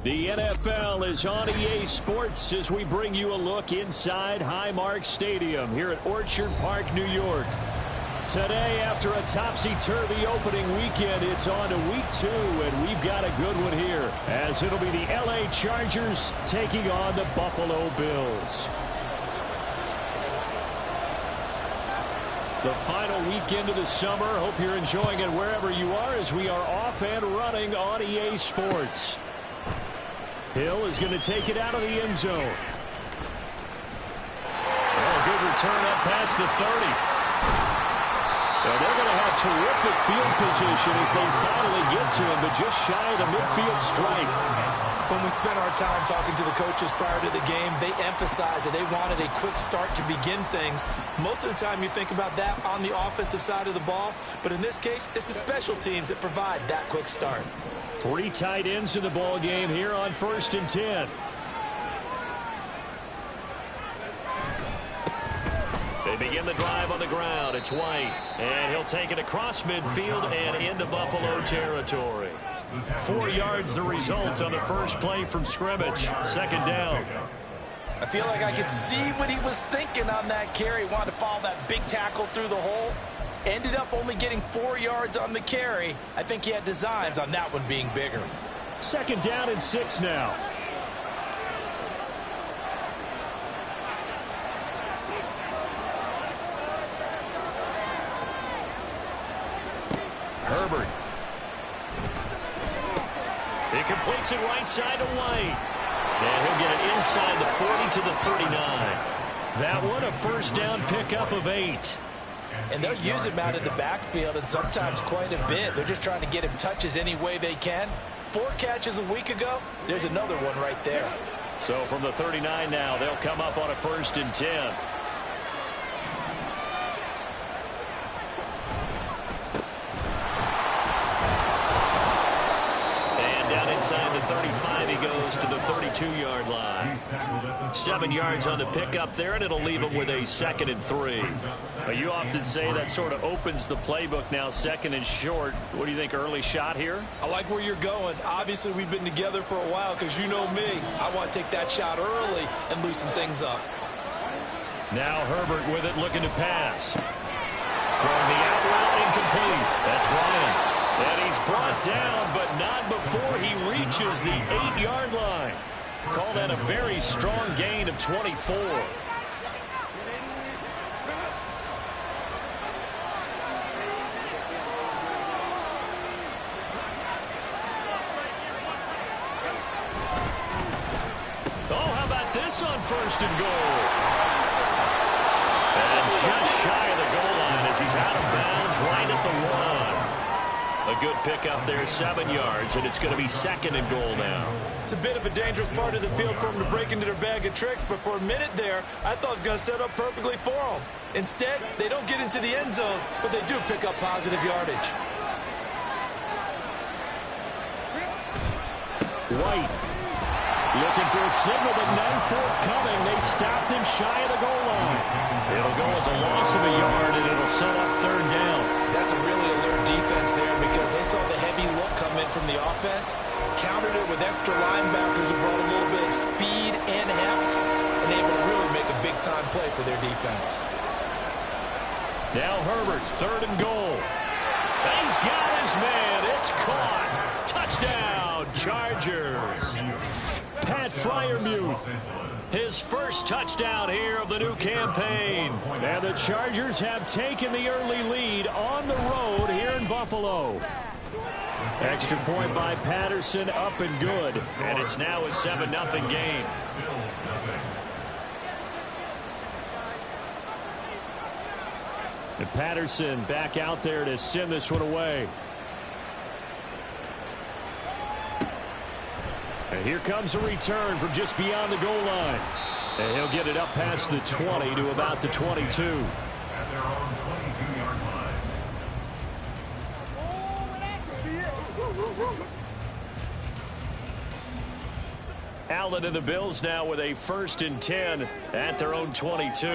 The NFL is on EA Sports as we bring you a look inside Highmark Stadium here at Orchard Park, New York. Today, after a topsy-turvy opening weekend, it's on to week 2, and we've got a good one here, as it'll be the LA Chargers taking on the Buffalo Bills. The final weekend of the summer. Hope you're enjoying it wherever you are as we are off and running on EA Sports. Hill is going to take it out of the end zone. Oh, good return up past the 30. And they're going to have terrific field position as they finally get to him, but just shy of the midfield stripe. When we spent our time talking to the coaches prior to the game, they emphasized that they wanted a quick start to begin things. Most of the time you think about that on the offensive side of the ball, but in this case, it's the special teams that provide that quick start. 3 tight ends in the ball game here on 1st and 10. They begin the drive on the ground. It's White, and he'll take it across midfield and into Buffalo territory. 4 yards the result on the first play from scrimmage. 2nd down. I feel like I could see what he was thinking on that carry. Wanted to follow that big tackle through the hole. Ended up only getting 4 yards on the carry. I think he had designs on that one being bigger. 2nd down and 6 now. Herbert. He completes it right side to White. And he'll get it inside the 40 to the 39. That one a 1st down pickup of 8. And they'll use him out in the backfield, and sometimes quite a bit. They're just trying to get him touches any way they can. 4 catches a week ago. There's another one right there. So from the 39 now, they'll come up on a 1st and 10. Inside the 35, he goes to the 32-yard line. 7 yards on the pickup there, and it'll leave him with a 2nd and 3. You often say that sort of opens the playbook now, 2nd and short. What do you think, early shot here? I like where you're going. Obviously, we've been together for a while because you know me. I want to take that shot early and loosen things up. Now Herbert with it, looking to pass. Throwing the out route, incomplete. That's Bryant. And he's brought down, but not before he reaches the 8-yard line. Call that a very strong gain of 24. Oh, how about this on 1st and goal? And just shy of the goal line as he's out of bounds right at the 1. A good pickup there, 7 yards, and it's going to be 2nd and goal now. It's a bit of a dangerous part of the field for them to break into their bag of tricks, but for a minute there, I thought it was going to set up perfectly for them. Instead, they don't get into the end zone, but they do pick up positive yardage. White looking for a signal, but none forthcoming. They stopped him shy of the goal line. It'll go as a loss of a yard, and it'll set up 3rd down. That's a really alert defense there because they saw the heavy look come in from the offense, countered it with extra linebackers who brought a little bit of speed and heft, and able to really make a big-time play for their defense. Now Herbert, 3rd and goal. He's got his man. It's caught. Touchdown, Chargers. Pat Freiermuth, his first touchdown here of the new campaign. And the Chargers have taken the early lead on the road here in Buffalo. Extra point by Patterson, up and good. And it's now a 7-0 game. And Patterson back out there to send this one away. And here comes a return from just beyond the goal line. And he'll get it up past the 20 to about the 22. At their own 22-yard line. Allen and the Bills now with a 1st and 10 at their own 22.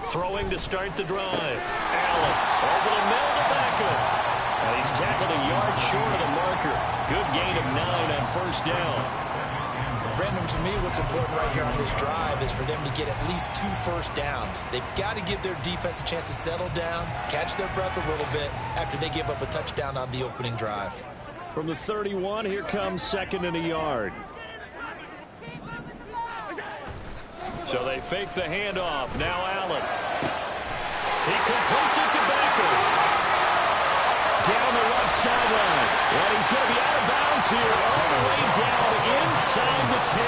Throwing to start the drive. Allen over the middle to Beckham. And he's tackled a yard short of the marker. Good gain of 9 on first down. Brandon, to me, what's important right here on this drive is for them to get at least 2 first downs. They've got to give their defense a chance to settle down, catch their breath a little bit after they give up a touchdown on the opening drive. From the 31, here comes 2nd and a yard. So they fake the handoff. Now Allen. He completes it to Baker. Down the left sideline. And he's going to be out of bounds here all the way down inside the 10.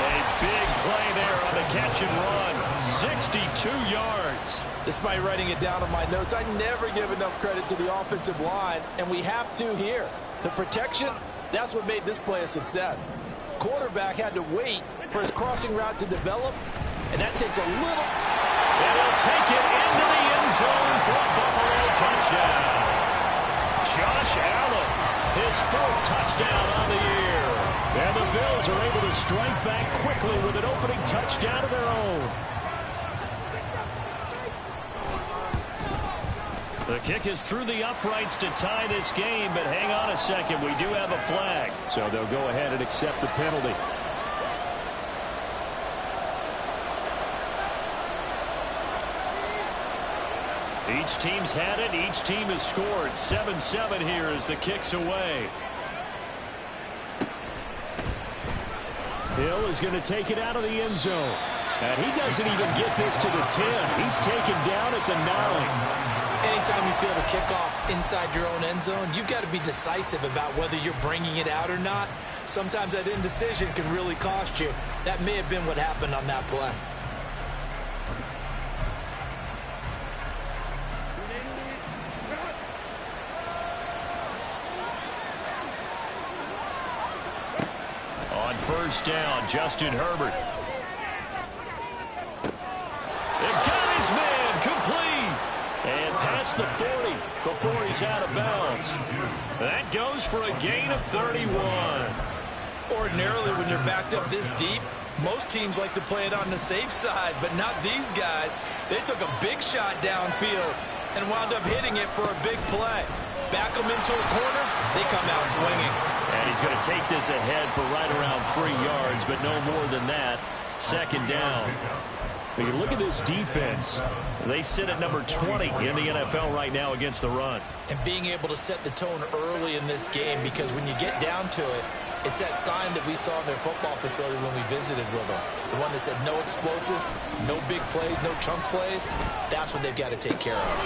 A big play there on the catch and run. 62 yards. Despite writing it down on my notes, I never give enough credit to the offensive line, and we have to here. The protection, that's what made this play a success. Quarterback had to wait for his crossing route to develop, and that takes a little. And he'll take it into the end zone for a Buffalo touchdown. Josh Allen, his 4th touchdown on the year. And the Bills are able to strike back quickly with an opening touchdown of their own. The kick is through the uprights to tie this game, but hang on a second. We do have a flag. So they'll go ahead and accept the penalty. Each team's had it. Each team has scored. 7-7 here as the kick's away. Hill is going to take it out of the end zone. And he doesn't even get this to the 10. He's taken down at the 9. Anytime you feel the kickoff inside your own end zone, you've got to be decisive about whether you're bringing it out or not. Sometimes that indecision can really cost you. That may have been what happened on that play. On first down, Justin Herbert. It got his man complete. And past the 40 before he's out of bounds. That goes for a gain of 31. Ordinarily, when you're backed up this deep, most teams like to play it on the safe side, but not these guys. They took a big shot downfield and wound up hitting it for a big play. Back them into a corner, they come out swinging. And he's going to take this ahead for right around 3 yards, but no more than that. 2nd down. When you look at this defense, they sit at number 20 in the NFL right now against the run. And being able to set the tone early in this game, because when you get down to it, it's that sign that we saw in their football facility when we visited with them. The one that said no explosives, no big plays, no chunk plays. That's what they've got to take care of.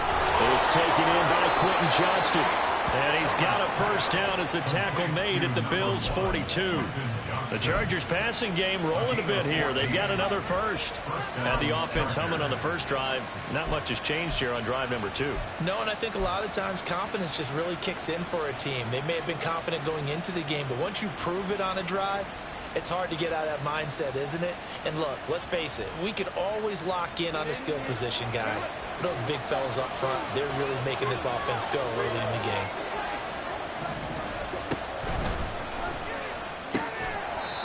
It's taken in by Quentin Johnston. And he's got a first down as the tackle made at the Bills' 42. The Chargers passing game rolling a bit here. They've got another first. Had the offense humming on the first drive. Not much has changed here on drive number 2. No, and I think a lot of times confidence just really kicks in for a team. They may have been confident going into the game, but once you prove it on a drive, it's hard to get out of that mindset, isn't it? And look, let's face it, we can always lock in on a skill position, guys. But those big fellas up front, they're really making this offense go early in the game.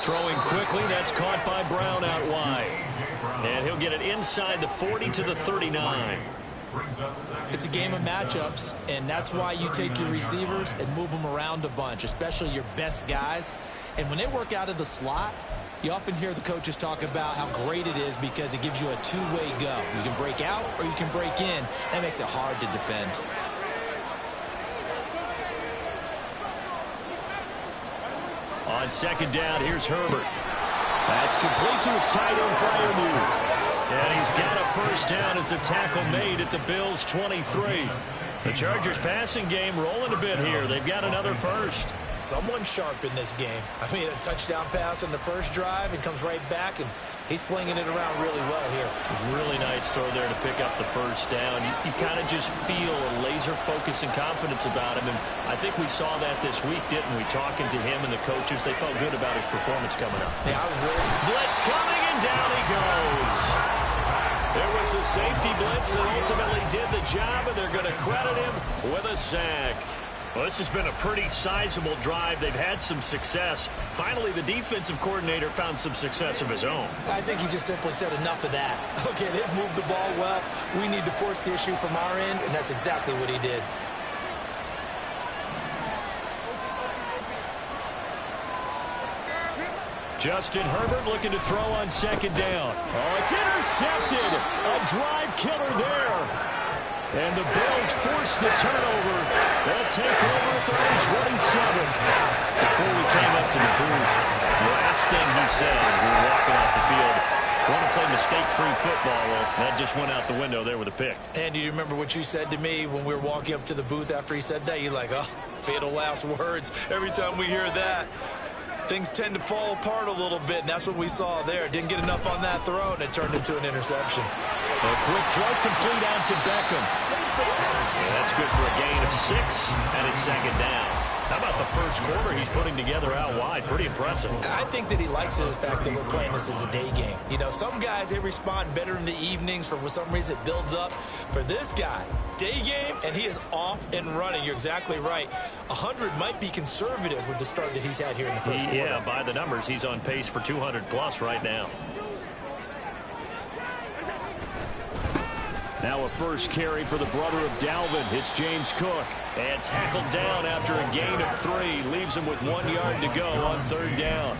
Throwing quickly, that's caught by Brown out wide. And he'll get it inside the 40 to the 39. It's a game of matchups, and that's why you take your receivers and move them around a bunch, especially your best guys. And when they work out of the slot, you often hear the coaches talk about how great it is because it gives you a two-way go. You can break out or you can break in. That makes it hard to defend. On 2nd down, here's Herbert. That's complete to his tight end Freiermuth. And he's got a first down as the tackle made at the Bills' 23. The Chargers passing game rolling a bit here. They've got another first. Someone sharp in this game. I mean, a touchdown pass on the first drive and comes right back, and he's flinging it around really well here. Really nice throw there to pick up the first down. You kind of just feel a laser focus and confidence about him, and I think we saw that this week, didn't we? Talking to him and the coaches, they felt good about his performance coming up. Yeah, I was really... Blitz coming, and down he goes. There was the safety blitz that ultimately did the job, and they're going to credit him with a sack. Well, this has been a pretty sizable drive. They've had some success. Finally, the defensive coordinator found some success of his own. I think he just simply said enough of that. Okay, they've moved the ball well. We need to force the issue from our end, and that's exactly what he did. Justin Herbert looking to throw on second down. Oh, it's intercepted. A drive killer there. And the Bills force the turnover. They'll take over at their own 27. Before we came up to the booth, last thing he said as we were walking off the field, want to play mistake-free football. Well, that just went out the window there with a pick. And do you remember what you said to me when we were walking up to the booth after he said that? You're like, oh, fatal last words. Every time we hear that, things tend to fall apart a little bit, and that's what we saw there. Didn't get enough on that throw, and it turned into an interception. A quick throw complete out to Beckham. And that's good for a gain of 6, and it's second down. How about the first quarter he's putting together out wide? Pretty impressive. I think that he likes the fact that we're playing this as a day game. You know, some guys, they respond better in the evenings. For some reason, it builds up. For this guy, day game, and he is off and running. You're exactly right. 100 might be conservative with the start that he's had here in the first quarter. Yeah, by the numbers, he's on pace for 200-plus right now. Now a first carry for the brother of Dalvin. It's James Cook. And tackled down after a gain of 3. Leaves him with 1 yard to go on third down.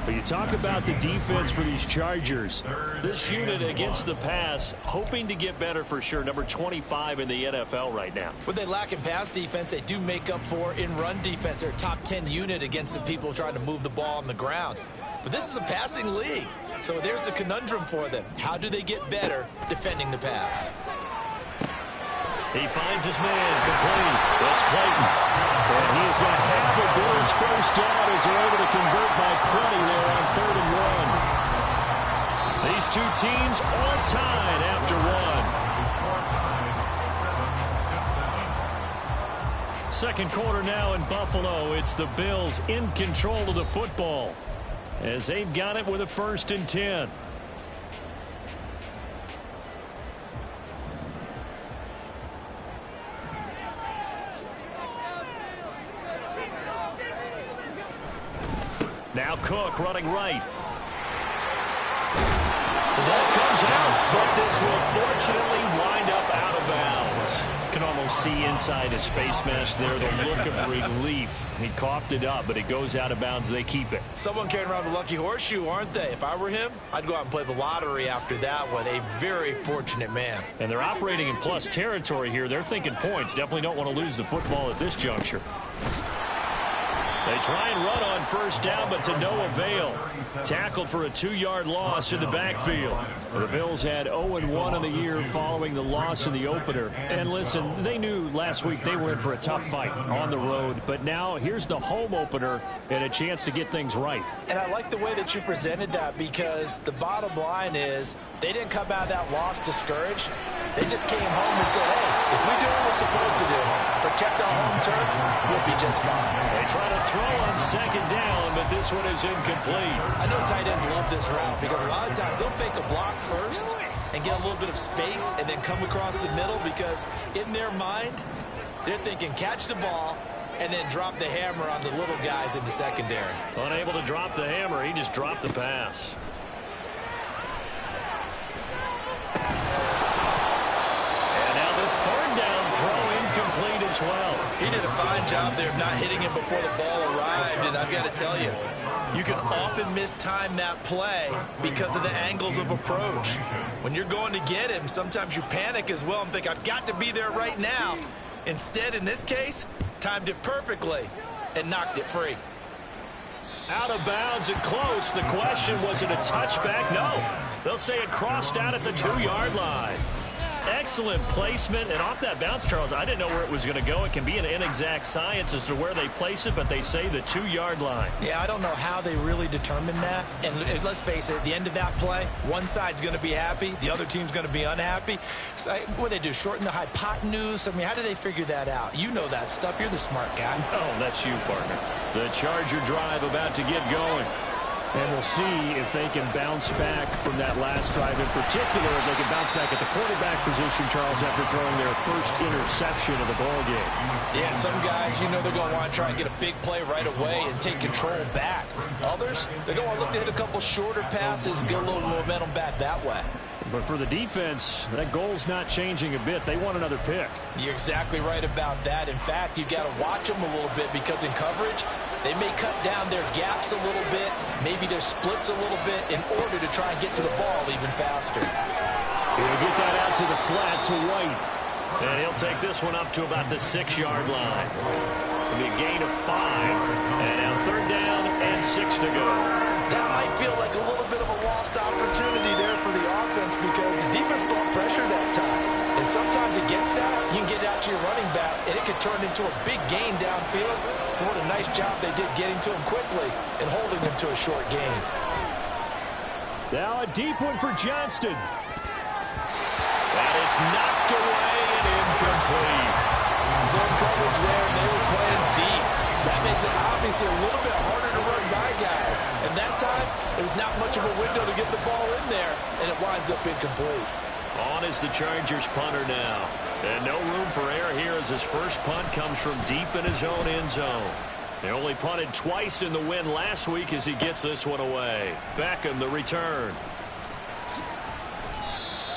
But you talk about the defense for these Chargers. This unit against the pass, hoping to get better for sure. Number 25 in the NFL right now. What they lack in pass defense, they do make up for in run defense. They're a top 10 unit against the people trying to move the ball on the ground. But this is a passing league. So there's a conundrum for them. How do they get better defending the pass? He finds his man complete. That's Clayton. And he has got half of Bills' first down as they're able to convert by plenty there on 3rd and 1. These two teams all tied after 1. Second quarter now in Buffalo. It's the Bills in control of the football as they've got it with a 1st and 10. Now Cook running right. That comes out, but this will fortunately wind up out of bounds. You can almost see inside his face mask there the look of relief. He coughed it up, but it goes out of bounds. They keep it. Someone carrying around the lucky horseshoe, aren't they? If I were him, I'd go out and play the lottery after that one. A very fortunate man. And they're operating in plus territory here. They're thinking points. Definitely don't want to lose the football at this juncture. They try and run on first down, but to no avail. Tackled for a 2-yard loss in the backfield. The Bills had 0-1 in the year following the loss in the opener. And listen, they knew last week they were in for a tough fight on the road. But now here's the home opener and a chance to get things right. And I like the way that you presented that, because the bottom line is they didn't come out of that loss discouraged. They just came home and said, hey, if we do what we're supposed to do, protect our home turf, we'll be just fine. They try to throw on second down, but this one is incomplete. I know tight ends love this route because a lot of times they'll fake a block first and get a little bit of space and then come across the middle, because in their mind, they're thinking catch the ball and then drop the hammer on the little guys in the secondary. Unable to drop the hammer, he just dropped the pass. Incomplete as well. He did a fine job there of not hitting him before the ball arrived, and I've got to tell you, you can often mistime that play because of the angles of approach. When you're going to get him, sometimes you panic as well and think, I've got to be there right now. Instead, in this case, timed it perfectly and knocked it free. Out of bounds and close. The question, was it a touchback? No. They'll say it crossed out at the 2-yard line. Excellent placement, and off that bounce, Charles, I didn't know where it was going to go. It can be an inexact science as to where they place it, but they say the 2-yard line. Yeah, I don't know how they really determine that. And let's face it, at the end of that play, one side's going to be happy, the other team's going to be unhappy. So, what do they do, shorten the hypotenuse? I mean, how do they figure that out? You know that stuff. You're the smart guy. Oh, that's you, partner. The Charger drive about to get going. And we'll see if they can bounce back from that last drive. In particular, if they can bounce back at the quarterback position, Charles, after throwing their first interception of the ball game. Yeah, some guys, you know, they're going to want to try and get a big play right away and take control back. Others, they're going to look to hit a couple shorter passes, get a little momentum back that way. But for the defense, that goal's not changing a bit. They want another pick. You're exactly right about that. In fact, you've got to watch them a little bit, because in coverage, They may cut down their gaps a little bit, maybe their splits a little bit in order to try and get to the ball even faster. He'll get that out to the flat to White. And he'll take this one up to about the 6-yard line. It'll be a gain of 5. And now 3rd down and 6 to go. That might feel like a little bit of a lost opportunity there for the offense because the defense brought pressure that time. And sometimes against that, you can get out to your running back, and it could turn into a big gain downfield. What a nice job they did getting to him quickly and holding him to a short gain. Now a deep one for Johnston. And it's knocked away and incomplete. Zone coverage there, and they were playing deep. That makes it obviously a little bit harder to run by guys. And that time, there was not much of a window to get the ball in there, and it winds up incomplete. On is the Chargers punter now. And no room for error here as his first punt comes from deep in his own end zone. They only punted twice in the win last week as he gets this one away. Beckham, the return.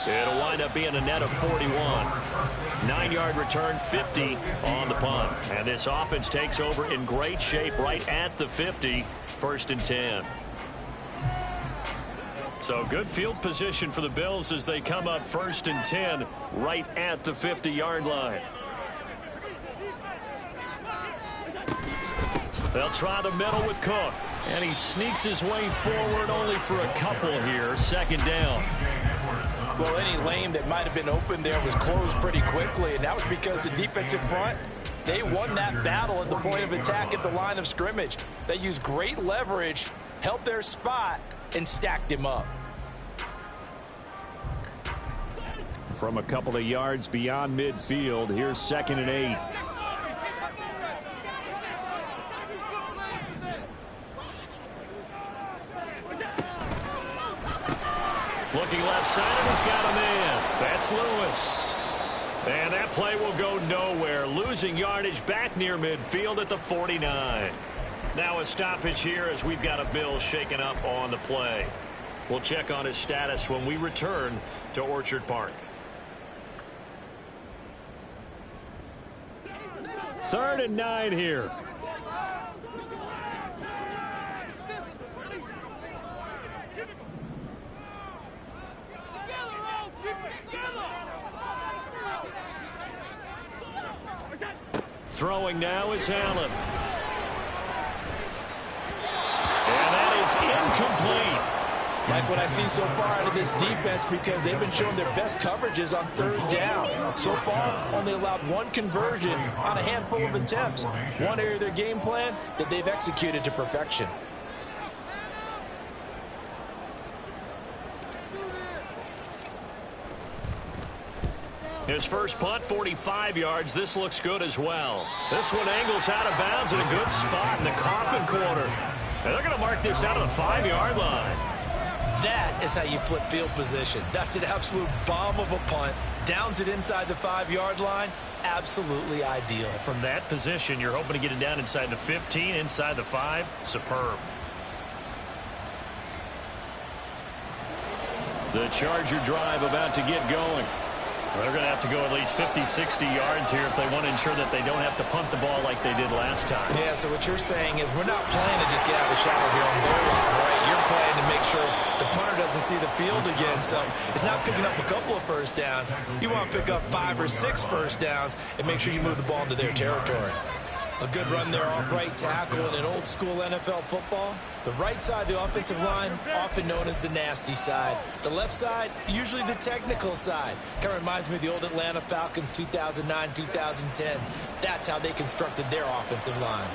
It'll wind up being a net of 41. 9-yard return, 50 on the punt. And this offense takes over in great shape right at the 50, 1st and 10. So good field position for the Bills as they come up 1st and 10 right at the 50-yard line. They'll try the middle with Cook. And he sneaks his way forward only for a couple here. 2nd down. Well, any lane that might have been open there was closed pretty quickly, and that was because the defensive front, they won that battle at the point of attack at the line of scrimmage. They used great leverage, held their spot, and stacked him up. From a couple of yards beyond midfield, here's 2nd and 8. Looking left side, and he's got a man. That's Lewis. And that play will go nowhere. Losing yardage back near midfield at the 49. Now a stoppage here as we've got a Bill shaken up on the play. We'll check on his status when we return to Orchard Park. 3rd and 9 here. Throwing now is Allen. And that is incomplete. Like what I see so far out of this defense because they've been showing their best coverages on 3rd down. So far, only allowed 1 conversion on a handful of attempts. One area of their game plan that they've executed to perfection. His first punt, 45 yards. This looks good as well. This one angles out of bounds in a good spot in the coffin corner. And they're going to mark this out of the 5-yard line. That is how you flip field position. That's an absolute bomb of a punt. Downs it inside the 5-yard line. Absolutely ideal. From that position, you're hoping to get it down inside the 15, inside the 5. Superb. The Charger drive about to get going. They're going to have to go at least 50, 60 yards here if they want to ensure that they don't have to punt the ball like they did last time. Yeah, so what you're saying is we're not playing to just get out of the shadow here on the goal line, right? You're playing to make sure the punter doesn't see the field again. So it's not picking up a couple of first downs. You want to pick up 5 or 6 first downs and make sure you move the ball into their territory. A good run there off right tackle in an old school NFL football. The right side of the offensive line, often known as the nasty side. The left side, usually the technical side. Kind of reminds me of the old Atlanta Falcons 2009-2010. That's how they constructed their offensive line.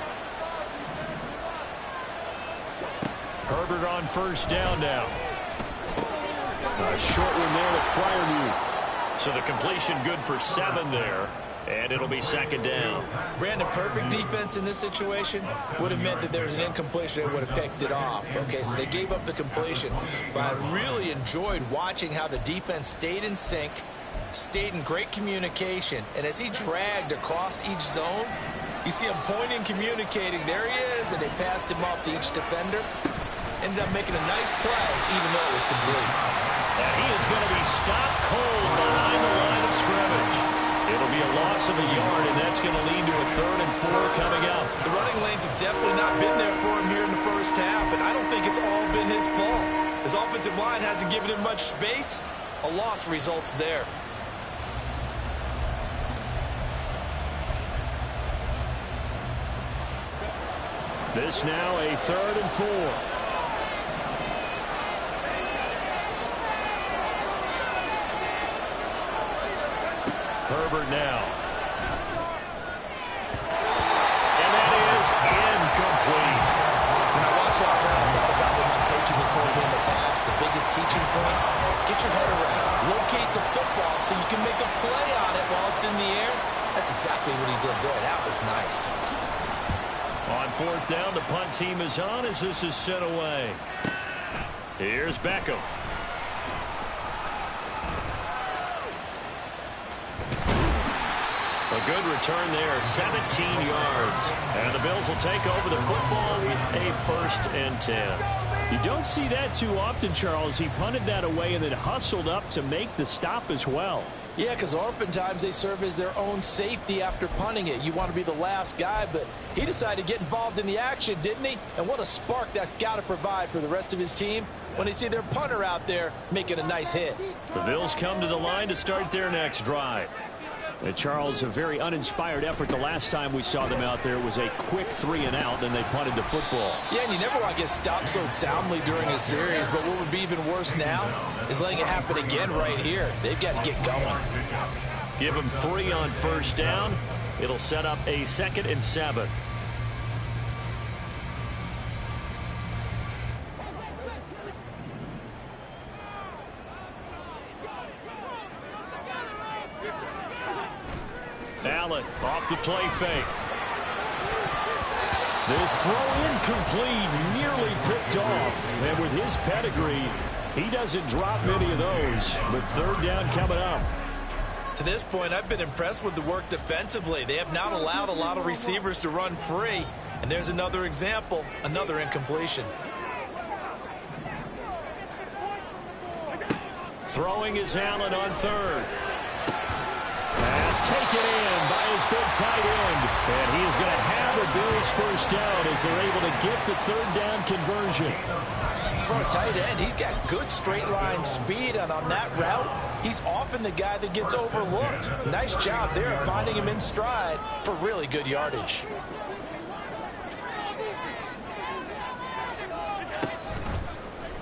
Herbert on first down now. A short one there to Freiermuth. So the completion good for 7 there. And it'll be 2nd down. Brandon, perfect defense in this situation would have meant that there was an incompletion and would have picked it off. Okay, so they gave up the completion. But I really enjoyed watching how the defense stayed in sync, stayed in great communication. And as he dragged across each zone, you see him pointing, communicating. There he is, and they passed him off to each defender. Ended up making a nice play, even though it was complete. And he is going to be stopped cold behind the line of scrimmage. It'll be a loss loss of a yard, and that's going to lead to a 3rd and 4 coming up. The running lanes have definitely not been there for him here in the first half, and I don't think it's all been his fault. His offensive line hasn't given him much space. A loss results there. This now a 3rd and 4. Herbert now. And that is incomplete. When I watched that drive, I thought about what my coaches have told me in the past. The biggest teaching point, get your head around. Locate the football so you can make a play on it while it's in the air. That's exactly what he did there. That was nice. On 4th down, the punt team is on as this is sent away. Here's Beckham. A good return there, 17 yards. And the Bills will take over the football with a 1st and 10. You don't see that too often, Charles. He punted that away and then hustled up to make the stop as well. Yeah, because oftentimes they serve as their own safety after punting it. You want to be the last guy, but he decided to get involved in the action, didn't he? And what a spark that's got to provide for the rest of his team when they see their punter out there making a nice hit. The Bills come to the line to start their next drive. And Charles, a very uninspired effort. The last time we saw them out there was a quick 3 and out, then they punted the football. Yeah, and you never want to get stopped so soundly during a series, but what would be even worse now is letting it happen again right here. They've got to get going. Give them 3 on 1st down. It'll set up a 2nd and 7. Allen off the play fake. This throw incomplete, nearly picked off. And with his pedigree, he doesn't drop any of those. But 3rd down coming up. To this point, I've been impressed with the work defensively. They have not allowed a lot of receivers to run free. And there's another example, another incompletion. Throwing is Allen on 3rd. Pass taken in by his big tight end. And he is going to have a Bills 1st down as they're able to get the 3rd down conversion. For a tight end, he's got good straight line speed, and on that route, he's often the guy that gets overlooked. Nice job there of finding him in stride for really good yardage.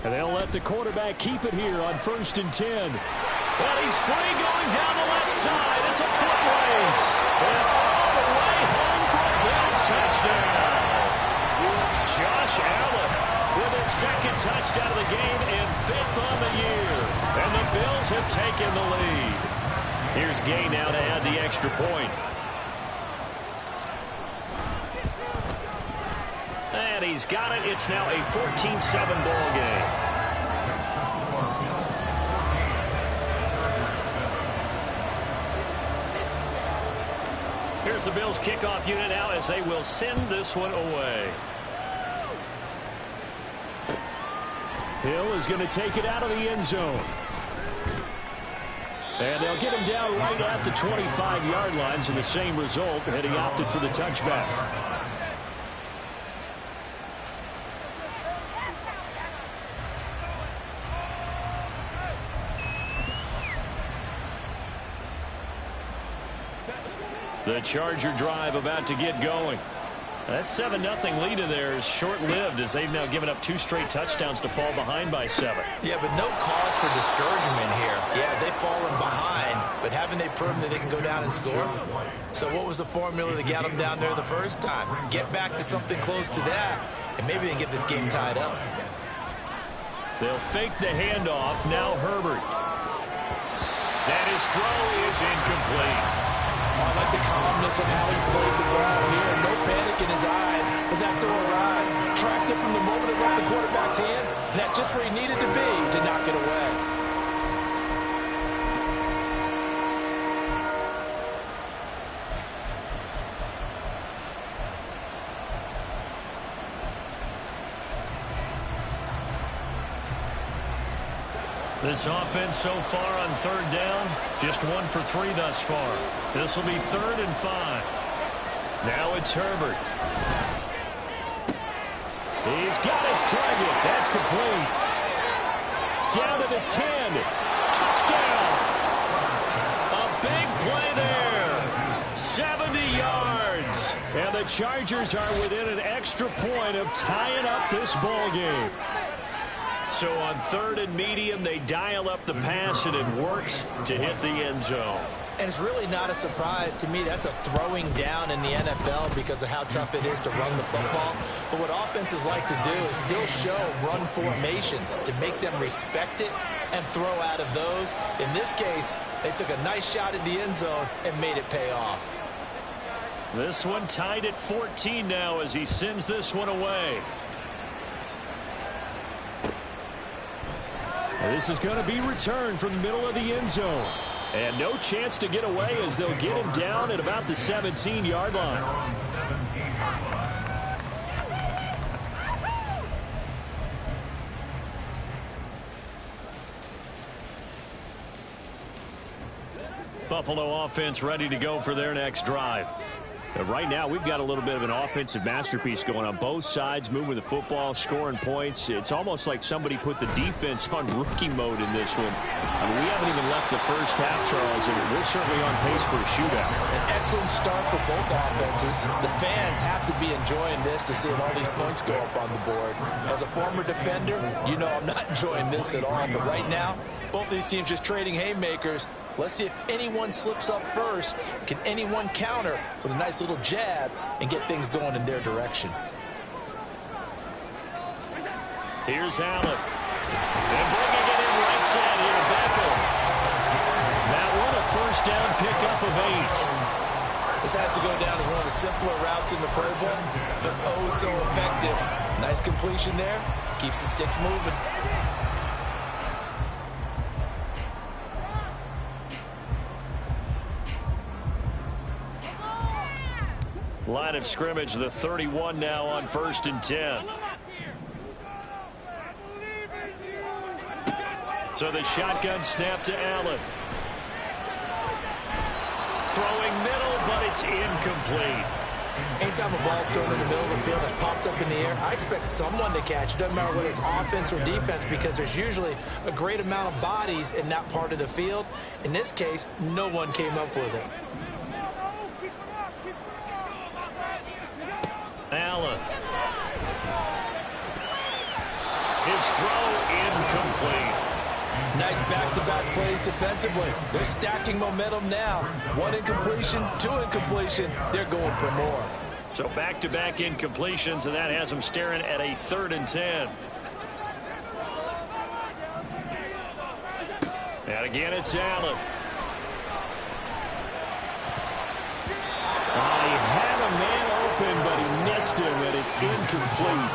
And they'll let the quarterback keep it here on 1st and 10. Well, he's free going down the left side. It's a foot race. And all the way home for a Bills touchdown. Josh Allen with his 2nd touchdown of the game and 5th on the year. And the Bills have taken the lead. Here's Gay now to add the extra point. And he's got it. It's now a 14-7 ball game. Here's the Bills kickoff unit now as they will send this one away. Hill is going to take it out of the end zone. And they'll get him down right at the 25-yard line, so the same result, and he opted for the touchback. The Charger drive about to get going. That 7-0 lead of theirs is short-lived as they've now given up 2 straight touchdowns to fall behind by 7. Yeah, but no cause for discouragement here. Yeah, they've fallen behind, but haven't they proven that they can go down and score? So what was the formula that got them down there the first time? Get back to something close to that, and maybe they can get this game tied up. They'll fake the handoff. Now Herbert. And his throw is incomplete. I like the calmness of how he played the ball here. No panic in his eyes as that throw arrived. Tracked it from the moment it left the quarterback's hand, and that's just where he needed to be to knock it away. This offense so far on third down, just 1 for 3 thus far. This will be 3rd and 5. Now it's Herbert. He's got his target. That's complete. Down to the 10. Touchdown. A big play there. 70 yards. And the Chargers are within an extra point of tying up this ball game. So on 3rd and medium, they dial up the pass, and it works to hit the end zone. And it's really not a surprise to me. That's a throwing down in the NFL because of how tough it is to run the football. But what offenses like to do is still show run formations to make them respect it and throw out of those. In this case, they took a nice shot at the end zone and made it pay off. This one tied at 14 now as he sends this one away. This is going to be returned from the middle of the end zone. And no chance to get away as they'll get him down at about the 17-yard line. Buffalo offense ready to go for their next drive. Right now, we've got a little bit of an offensive masterpiece going on both sides, moving the football, scoring points. It's almost like somebody put the defense on rookie mode in this one. I mean, we haven't even left the first half, Charles, and we're certainly on pace for a shootout. An excellent start for both offenses. The fans have to be enjoying this to see all these points go up on the board. As a former defender, you know I'm not enjoying this at all. But right now, both these teams just trading haymakers. Let's see if anyone slips up first. Can anyone counter with a nice little jab and get things going in their direction? Here's Allen. And bringing it in right side here, Beckel. That one a first down pickup of 8. This has to go down as one of the simpler routes in the Pro Bowl, but oh so effective. Nice completion there. Keeps the sticks moving. Line of scrimmage, the 31 now on 1st and 10. So the shotgun snap to Allen. Throwing middle, but it's incomplete. Anytime a ball's thrown in the middle of the field, it's popped up in the air, I expect someone to catch. It doesn't matter whether it's offense or defense because there's usually a great amount of bodies in that part of the field. In this case, no one came up with it. Allen. His throw incomplete. Nice back-to-back plays defensively. They're stacking momentum now. 1 incompletion, 2 incompletion. They're going for more. So back-to-back incompletions, and that has them staring at a 3rd and 10. And again, it's Allen. He had a man open, but he missed him, and it's incomplete.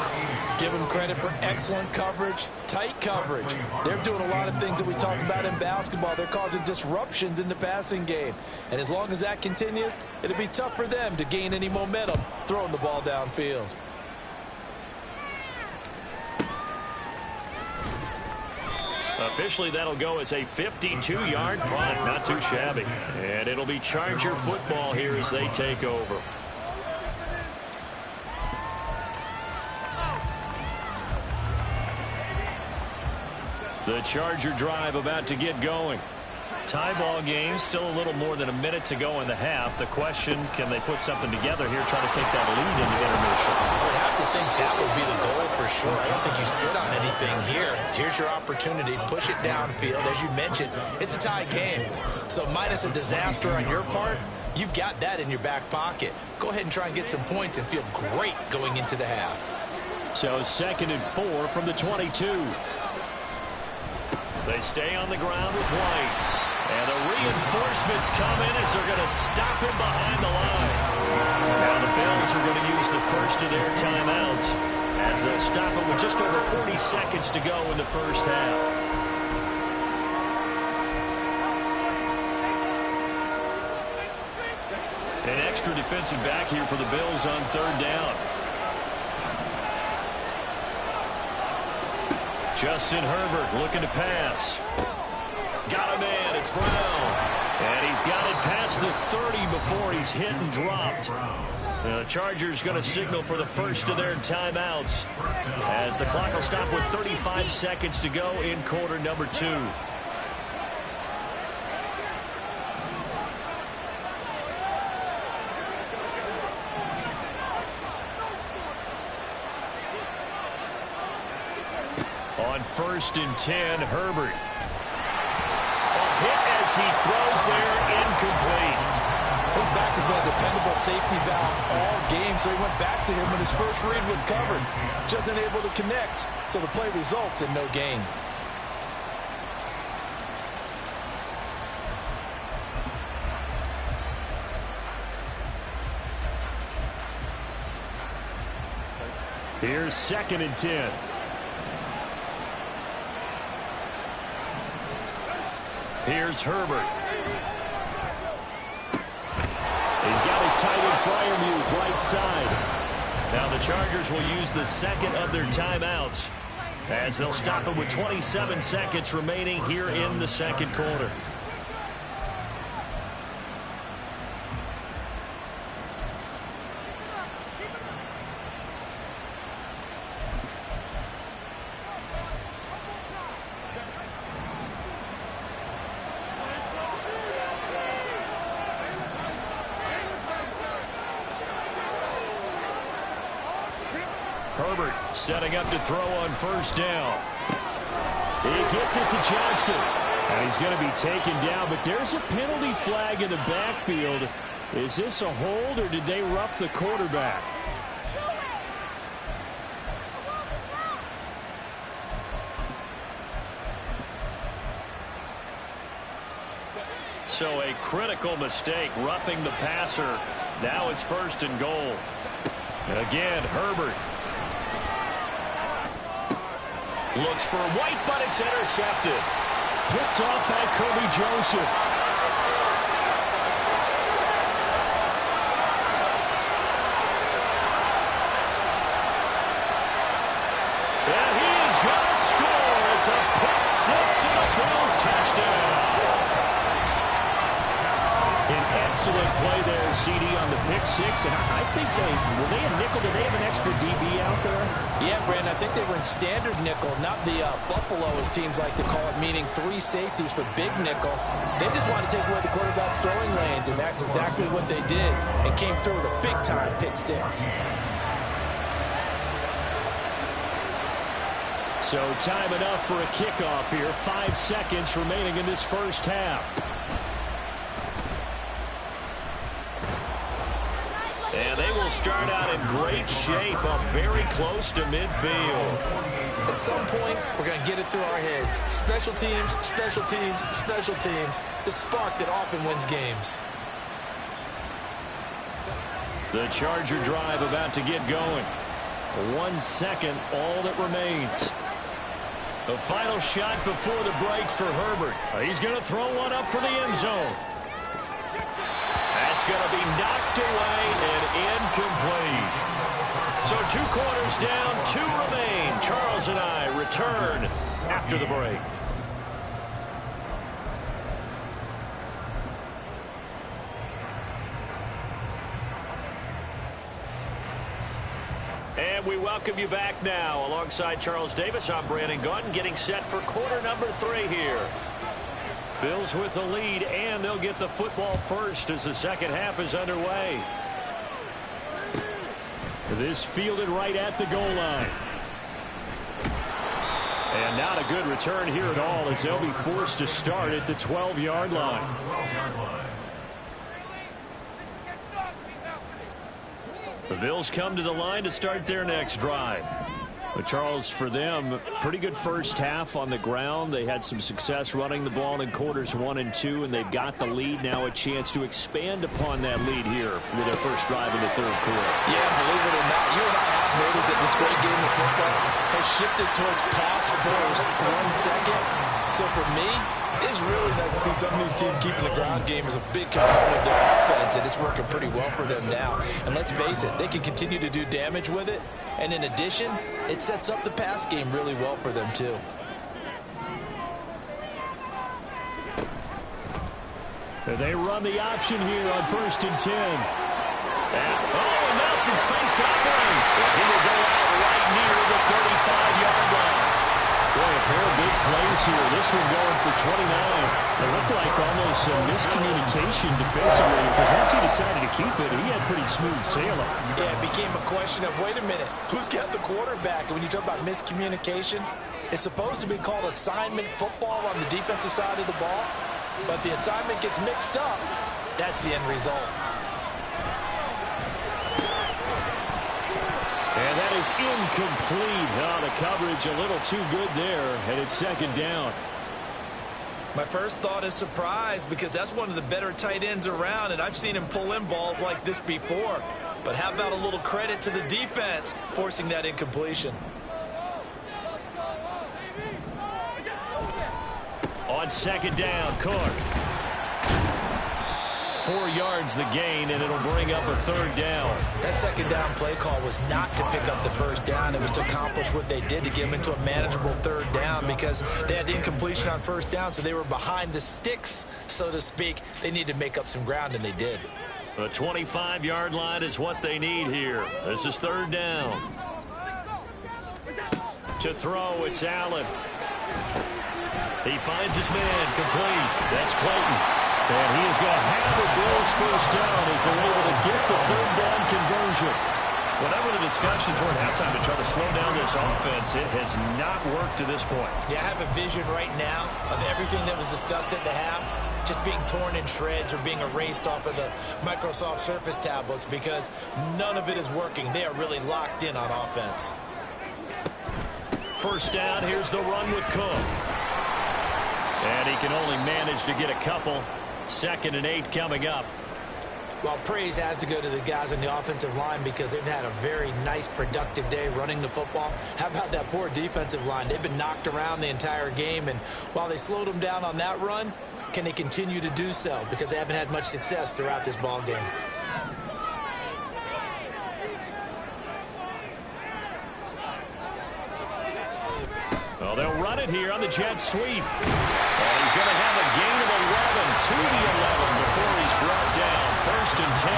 Give them credit for excellent coverage, tight coverage. They're doing a lot of things that we talk about in basketball. They're causing disruptions in the passing game. And as long as that continues, it'll be tough for them to gain any momentum throwing the ball downfield. Officially, that'll go as a 52-yard punt. Not too shabby. And it'll be Charger football here as they take over. The Charger drive about to get going. Tie ball game, still a little more than a minute to go in the half. The question, can they put something together here, try to take that lead into intermission? I would have to think that would be the goal for sure. I don't think you sit on anything here. Here's your opportunity. Push it downfield. As you mentioned, it's a tie game. So minus a disaster on your part, you've got that in your back pocket. Go ahead and try and get some points and feel great going into the half. So 2nd and 4 from the 22. They stay on the ground with White. And the reinforcements come in as they're going to stop him behind the line. Now the Bills are going to use the first of their timeouts as they'll stop him with just over 40 seconds to go in the first half. An extra defensive back here for the Bills on 3rd down. Justin Herbert looking to pass. Got a man. It's Brown. And he's got it past the 30 before he's hit and dropped. The Chargers going to signal for the first of their timeouts as the clock will stop with 35 seconds to go in quarter number 2. On 1st and 10, Herbert. A hit as he throws there, incomplete. His back has been a dependable safety valve all game, so he went back to him when his first read was covered. Just unable to connect, so the play results in no gain. Here's 2nd and 10. Here's Herbert. He's got his tight end Freiermuth right side. Now the Chargers will use the second of their timeouts as they'll stop it with 27 seconds remaining here in the second quarter. Herbert setting up to throw on 1st down. He gets it to Johnston. And he's going to be taken down, but there's a penalty flag in the backfield. Is this a hold or did they rough the quarterback? So a critical mistake, roughing the passer. Now it's 1st and goal. And again, Herbert. Looks for White, but it's intercepted. Picked off by Kirby Joseph. And he is going to score. It's a pick 6 and a Bills touchdown. An excellent play there, CD, on the pick 6. And I think were they a nickel? Did they have an extra DB out there? Yeah, Brandon, I think they were in standard nickel, not the Buffalo, as teams like to call it, meaning 3 safeties for big nickel. They just wanted to take away the quarterback's throwing lanes, and that's exactly what they did, and came through with a big-time pick 6. So time enough for a kickoff here. 5 seconds remaining in this first half. And they will start out in great shape, up very close to midfield. At some point, we're going to get it through our heads. Special teams, special teams, special teams. The spark that often wins games. The Charger drive about to get going. 1 second, all that remains. The final shot before the break for Herbert. He's going to throw one up for the end zone. That's going to be knocked away and incomplete. So 2 quarters down, 2 remain. Charles and I return after the break. And we welcome you back now. Alongside Charles Davis, I'm Brandon Gaudin, getting set for quarter number 3 here. Bills with the lead, and they'll get the football first as the second half is underway. This fielded right at the goal line. And not a good return here at all, as they'll be forced to start at the 12-yard line. The Bills come to the line to start their next drive. But Charles, for them, pretty good first half on the ground. They had some success running the ball in quarters 1 and 2, and they've got the lead now, a chance to expand upon that lead here with their first drive in the third quarter. Yeah, believe it or not, you and I have noticed that this great game of football has shifted towards pass first, 1 second. So for me, it's really nice to see some of these teams keeping the ground game as a big component of their offense, and it's working pretty well for them now. And let's face it, they can continue to do damage with it. And in addition, it sets up the pass game really well for them too. They run the option here on 1st and 10. And Nelson spaced out for him. He will go out right near the 35-yard line. Boy, a pair of big plays here. This one going for 29. It looked like almost some miscommunication defensively, because once he decided to keep it, he had pretty smooth sailing. Yeah, it became a question of, wait a minute, who's got the quarterback? And when you talk about miscommunication, it's supposed to be called assignment football on the defensive side of the ball. But the assignment gets mixed up. That's the end result. And that is incomplete. The coverage a little too good there, and it's 2nd down. My first thought is surprise, because that's one of the better tight ends around, and I've seen him pull in balls like this before. But how about a little credit to the defense forcing that incompletion? On 2nd down, Cook. 4 yards the gain, and it'll bring up a 3rd down. That 2nd down play call was not to pick up the 1st down. It was to accomplish what they did, to get them into a manageable 3rd down, because they had incompletion on 1st down, so they were behind the sticks, so to speak. They needed to make up some ground, and they did. The 25-yard line is what they need here. This is 3rd down. To throw, it's Allen. He finds his man, complete. That's Clayton. And he is going to have the Bills' 1st down as they're able to get the 3rd down conversion. Whatever the discussions were at halftime to try to slow down this offense, it has not worked to this point. Yeah, I have a vision right now of everything that was discussed at the half just being torn in shreds or being erased off of the Microsoft Surface tablets, because none of it is working. They are really locked in on offense. 1st down, here's the run with Cook. And he can only manage to get a couple. 2nd and 8 coming up. Well, praise has to go to the guys on the offensive line, because they've had a very nice, productive day running the football. How about that poor defensive line? They've been knocked around the entire game, and while they slowed them down on that run, can they continue to do so? Because they haven't had much success throughout this ball game. Well, they'll run it here on the jet sweep. And he's going to have a gain of 11 to the 11 before he's brought down. 1st and 10.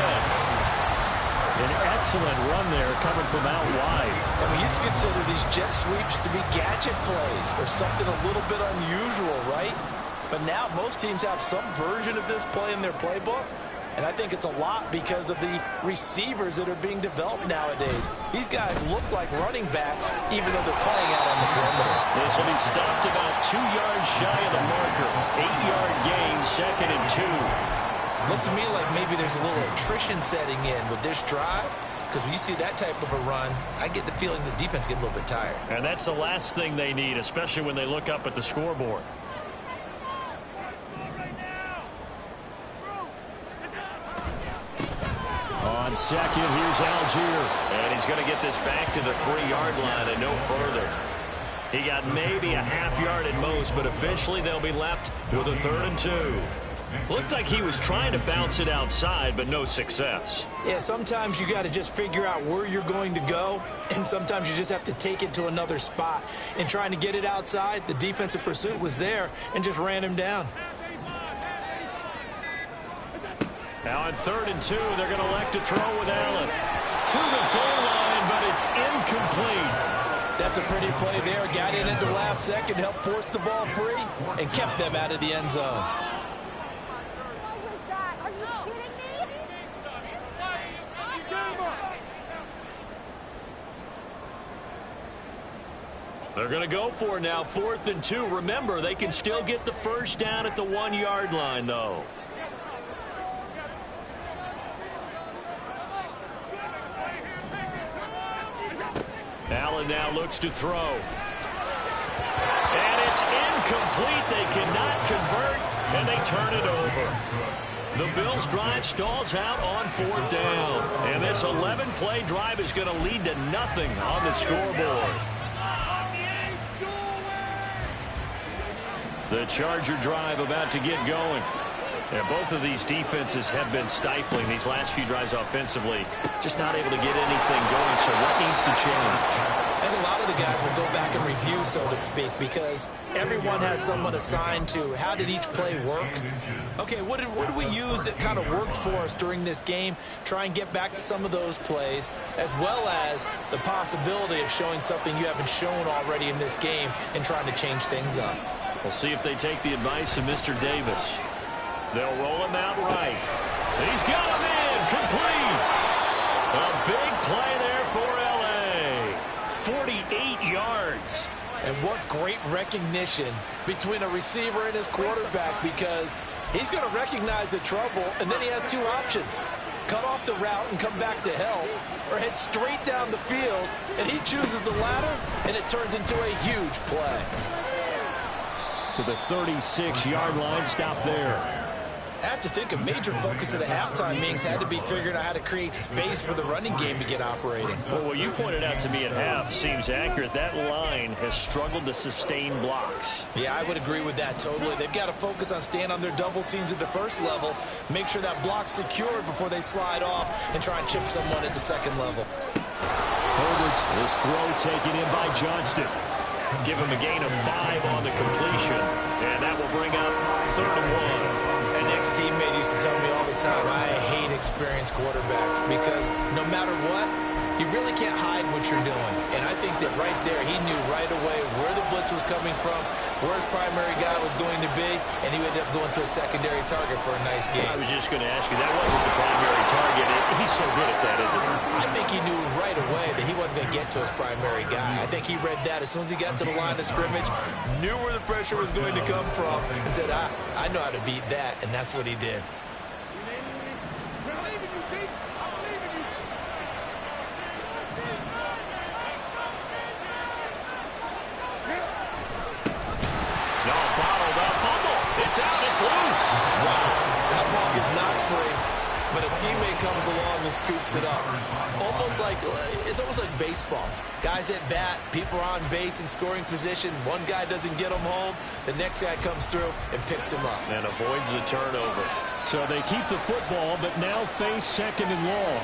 An excellent run there coming from out wide. And we used to consider these jet sweeps to be gadget plays or something a little bit unusual, right? But now most teams have some version of this play in their playbook. And I think it's a lot because of the receivers that are being developed nowadays. These guys look like running backs, even though they're playing out on the perimeter. This will be stopped about 2 yards shy of the marker. 8-yard gain, 2nd and 2. Looks to me like maybe there's a little attrition setting in with this drive, because when you see that type of a run, I get the feeling the defense gets a little bit tired. And that's the last thing they need, especially when they look up at the scoreboard. On 2nd, here's Algier. And he's going to get this back to the 3-yard line and no further. He got maybe a half yard at most, but officially they'll be left with a 3rd and 2. Looked like he was trying to bounce it outside, but no success. Yeah, sometimes you got to just figure out where you're going to go, and sometimes you just have to take it to another spot. In trying to get it outside, the defensive pursuit was there and just ran him down. Now on 3rd and 2, they're going to elect to throw with Allen. To the goal line, but it's incomplete. That's a pretty play there. Got in at the last second, helped force the ball free, and kept them out of the end zone. What was that? Are you kidding me? They're going to go for it now, 4th and 2. Remember, they can still get the 1st down at the 1-yard line, though. Allen now looks to throw. And it's incomplete. They cannot convert, and they turn it over. The Bills' drive stalls out on 4th down. And this 11-play drive is going to lead to nothing on the scoreboard. The Charger drive about to get going. Yeah, both of these defenses have been stifling these last few drives offensively. Just not able to get anything going, so what needs to change? I think a lot of the guys will go back and review, so to speak, because everyone has someone assigned to how did each play work. Okay, what did we use that kind of worked for us during this game? Try and get back to some of those plays, as well as the possibility of showing something you haven't shown already in this game and trying to change things up. We'll see if they take the advice of Mr. Davis. They'll roll him out right. He's got him in, complete. A big play there for L.A. 48 yards. And what great recognition between a receiver and his quarterback, because he's going to recognize the trouble, and then he has two options. Cut off the route and come back to help, or head straight down the field, and he chooses the latter, and it turns into a huge play. To the 36-yard line, stop there. I have to think a major focus of the halftime meetings had to be figuring out how to create space for the running game to get operating. Well, what you pointed out to me at half seems accurate. That line has struggled to sustain blocks. Yeah, I would agree with that totally. They've got to focus on staying on their double teams at the first level, make sure that block's secured before they slide off and try and chip someone at the second level. Herbert's this throw taken in by Johnston. Give him a gain of 5 on the completion, and that will bring up 3rd and 1. An ex-teammate used to tell me all the time, I hate experienced quarterbacks because no matter what, you really can't hide what you're doing. And I think that right there, he knew right away where the blitz was coming from, where his primary guy was going to be, and he ended up going to a secondary target for a nice game. I was just going to ask you, that wasn't the primary target. He's so good at that, isn't he? I think he knew right away that he wasn't going to get to his primary guy. I think he read that as soon as he got to the line of scrimmage, knew where the pressure was going to come from, and said, I know how to beat that, and that's what he did. It's out, it's loose. Wow, that ball is not free, but a teammate comes along and scoops it up. It's almost like baseball. Guys at bat, people are on base in scoring position. One guy doesn't get him home, the next guy comes through and picks him up. And avoids the turnover. So they keep the football, but now face 2nd and long.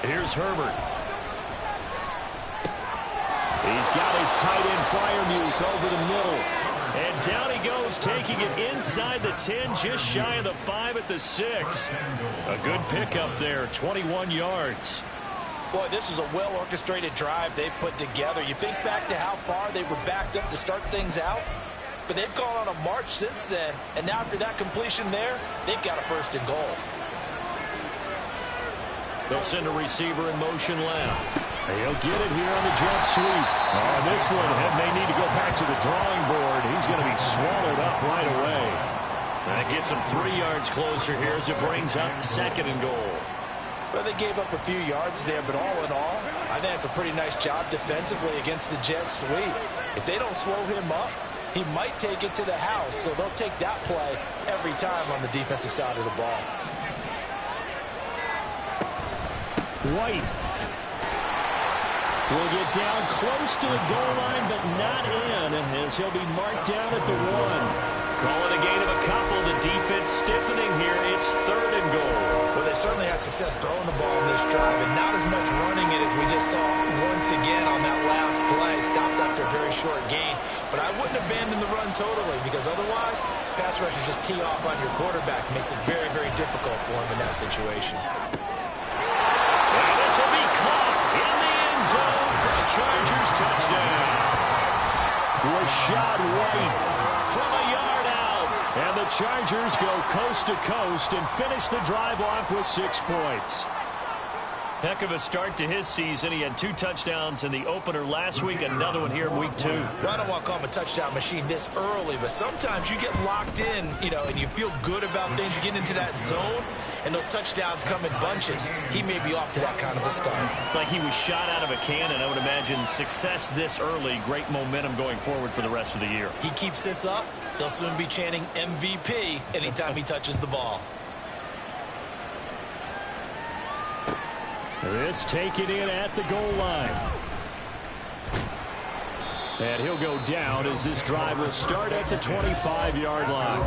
Here's Herbert. He's got his tight end Freiermuth over the middle. And down he goes, taking it inside the 10, just shy of the 5 at the 6. A good pickup there, 21 yards. Boy, this is a well-orchestrated drive they've put together. You think back to how far they were backed up to start things out, but they've gone on a march since then, and now after that completion there, they've got a 1st and goal. They'll send a receiver in motion left. He'll get it here on the jet sweep. On this one, may need to go back to the drawing board. He's going to be swallowed up right away. That gets him 3 yards closer here as it brings up 2nd and goal. Well, they gave up a few yards there, but all in all, I think it's a pretty nice job defensively against the jet sweep. If they don't slow him up, he might take it to the house, so they'll take that play every time on the defensive side of the ball. White will get down close to the goal line, but not in, as he'll be marked down at the 1. Call it a gain of a couple. The defense stiffening here. It's 3rd and goal. Well, they certainly had success throwing the ball on this drive, and not as much running it as we just saw once again on that last play. Stopped after a very short gain. But I wouldn't abandon the run totally, because otherwise, pass rushers just tee off on your quarterback. Makes it very, very difficult for him in that situation. And this will be caught in the end zone for a Chargers touchdown. Rashad White from a yard out. And the Chargers go coast to coast and finish the drive off with 6 points. Heck of a start to his season. He had 2 touchdowns in the opener last week, another one here in week 2. Well, I don't want to call him a touchdown machine this early, but sometimes you get locked in, and you feel good about things. You get into that zone, and those touchdowns come in bunches. He may be off to that kind of a start. It's like he was shot out of a cannon. I would imagine success this early, great momentum going forward for the rest of the year. He keeps this up, they'll soon be chanting MVP anytime he touches the ball. This taken in at the goal line. And he'll go down as this drive will start at the 25-yard line.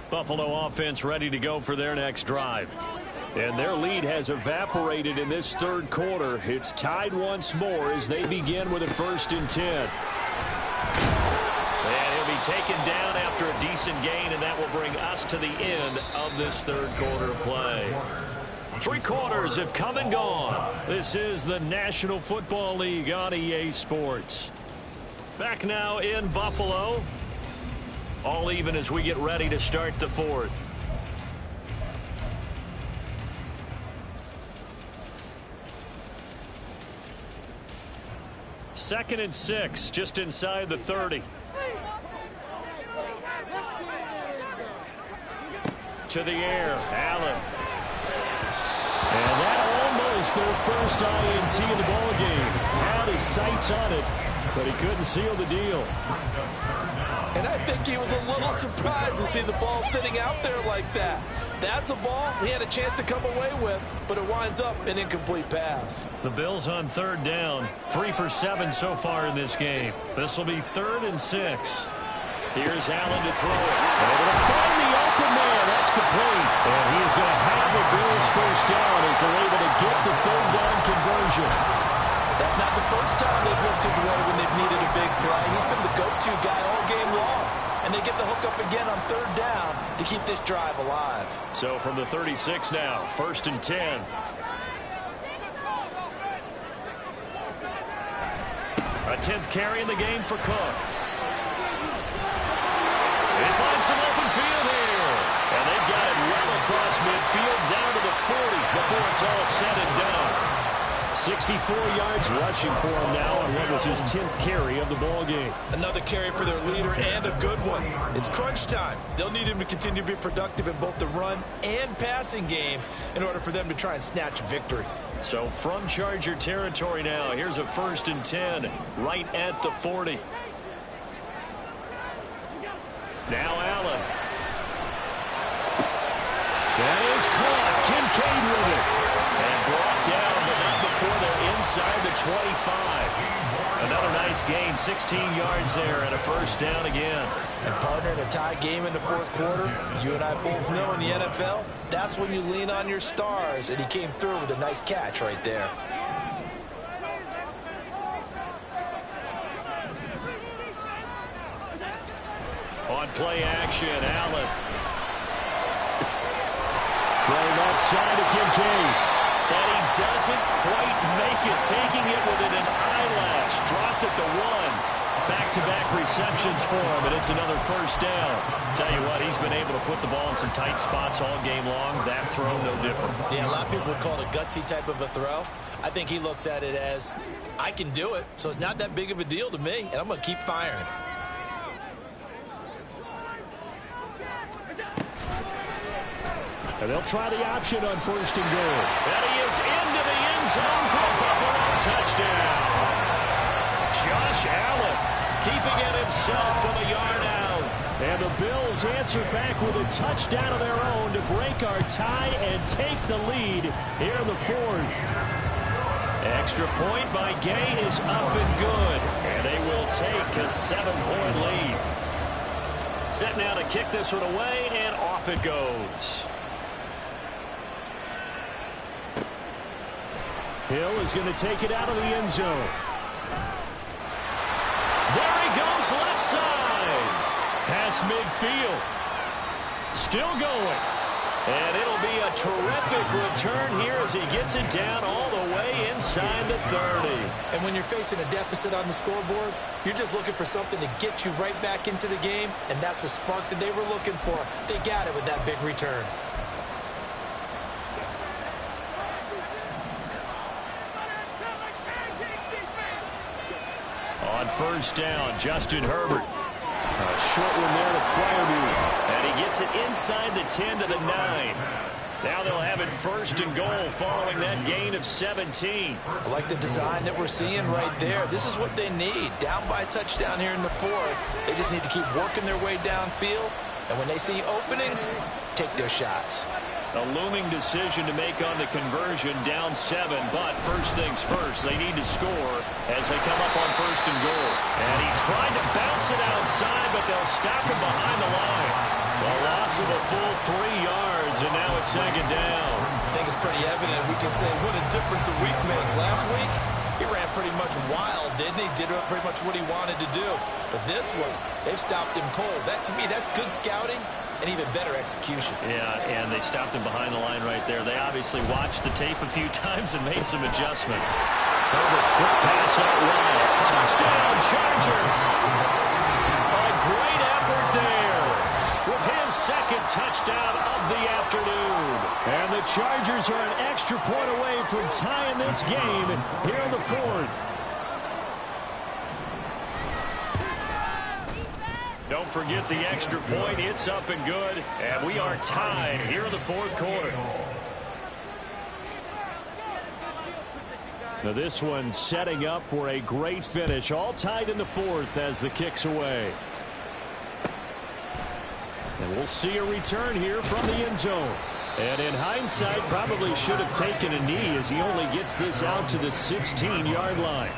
Buffalo offense ready to go for their next drive. And their lead has evaporated in this third quarter. It's tied once more as they begin with a 1st and 10. And he'll be taken down after a decent gain, and that will bring us to the end of this third quarter of play. 3 quarters have come and gone. This is the National Football League on EA Sports. Back now in Buffalo. All even as we get ready to start the 4th. Second and 6, just inside the 30. To the air, Allen. And that almost their first INT in the ballgame. Had his sights on it, but he couldn't seal the deal. And I think he was a little surprised to see the ball sitting out there like that. That's a ball he had a chance to come away with, but it winds up an incomplete pass. The Bills on 3rd down, 3 for 7 so far in this game. This will be 3rd and 6. Here's Allen to throw it. Able to find the open man. That's complete. And he is going to have the Bills first down as they're able to get the 3rd down conversion. That's not the first time they've looked his way when they've needed a big play. He's been the go-to guy all game long. And they get the hook up again on 3rd down to keep this drive alive. So from the 36 now, 1st and 10. A 10th carry in the game for Cook. He finds some open field here. And they've got it well across midfield down to the 40 before it's all said and done. 64 yards rushing for him now on what was his 10th carry of the ball game. Another carry for their leader and a good one. It's crunch time. They'll need him to continue to be productive in both the run and passing game in order for them to try and snatch a victory. So from Charger territory now, here's a 1st and 10 right at the 40. Now Allen. That is caught. Kincaid with it. And brought down, but not before they're inside the 25. Another nice gain, 16 yards there, and a 1st down again. And partner, in a tie game in the 4th quarter, you and I both know in the NFL, that's when you lean on your stars, and he came through with a nice catch right there. On play action, Allen. Thrown outside to Kincaid. And he doesn't quite make it, taking it within an eyelash. Dropped at the 1. Back-to-back receptions for him, and it's another 1st down. Tell you what, he's been able to put the ball in some tight spots all game long. That throw, no different. Yeah, a lot of people would call it a gutsy type of a throw. I think he looks at it as, I can do it, so it's not that big of a deal to me, and I'm going to keep firing. And they'll try the option on 1st and goal. And he is into the end zone for a Buffalo touchdown. Josh Allen keeping it himself from a yard out. And the Bills answer back with a touchdown of their own to break our tie and take the lead here in the 4th. Extra point by Gay is up and good. And they will take a 7-point lead. Set now to kick this one away, and off it goes. Hill is going to take it out of the end zone. There he goes, left side. Pass midfield. Still going. And it'll be a terrific return here as he gets it down all the way inside the 30. And when you're facing a deficit on the scoreboard, you're just looking for something to get you right back into the game, and that's the spark that they were looking for. They got it with that big return. On 1st down, Justin Herbert. A short one there to Fryermuth. And he gets it inside the 10 to the 9. Now they'll have it 1st and goal following that gain of 17. I like the design that we're seeing right there. This is what they need. Down by a touchdown here in the 4th. They just need to keep working their way downfield. And when they see openings, take their shots. A looming decision to make on the conversion, down 7. But first things first, they need to score as they come up on 1st and goal. And he tried to bounce it outside, but they'll stop him behind the line. A loss of a full 3 yards, and now it's 2nd down. I think it's pretty evident. We can say what a difference a week makes. Last week, he ran pretty much wild, didn't he? Did pretty much what he wanted to do. But this one, they've stopped him cold. That, to me, that's good scouting and even better execution. Yeah, and they stopped him behind the line right there. They obviously watched the tape a few times and made some adjustments. Herbert, quick pass out wide. Touchdown, Chargers! A great effort there with his 2nd touchdown of the afternoon. And the Chargers are an extra point away from tying this game here in the 4th. Don't forget the extra point. It's up and good. And we are tied here in the 4th quarter. Now this one setting up for a great finish. All tied in the 4th as the kick's away. And we'll see a return here from the end zone. And in hindsight, probably should have taken a knee as he only gets this out to the 16-yard line.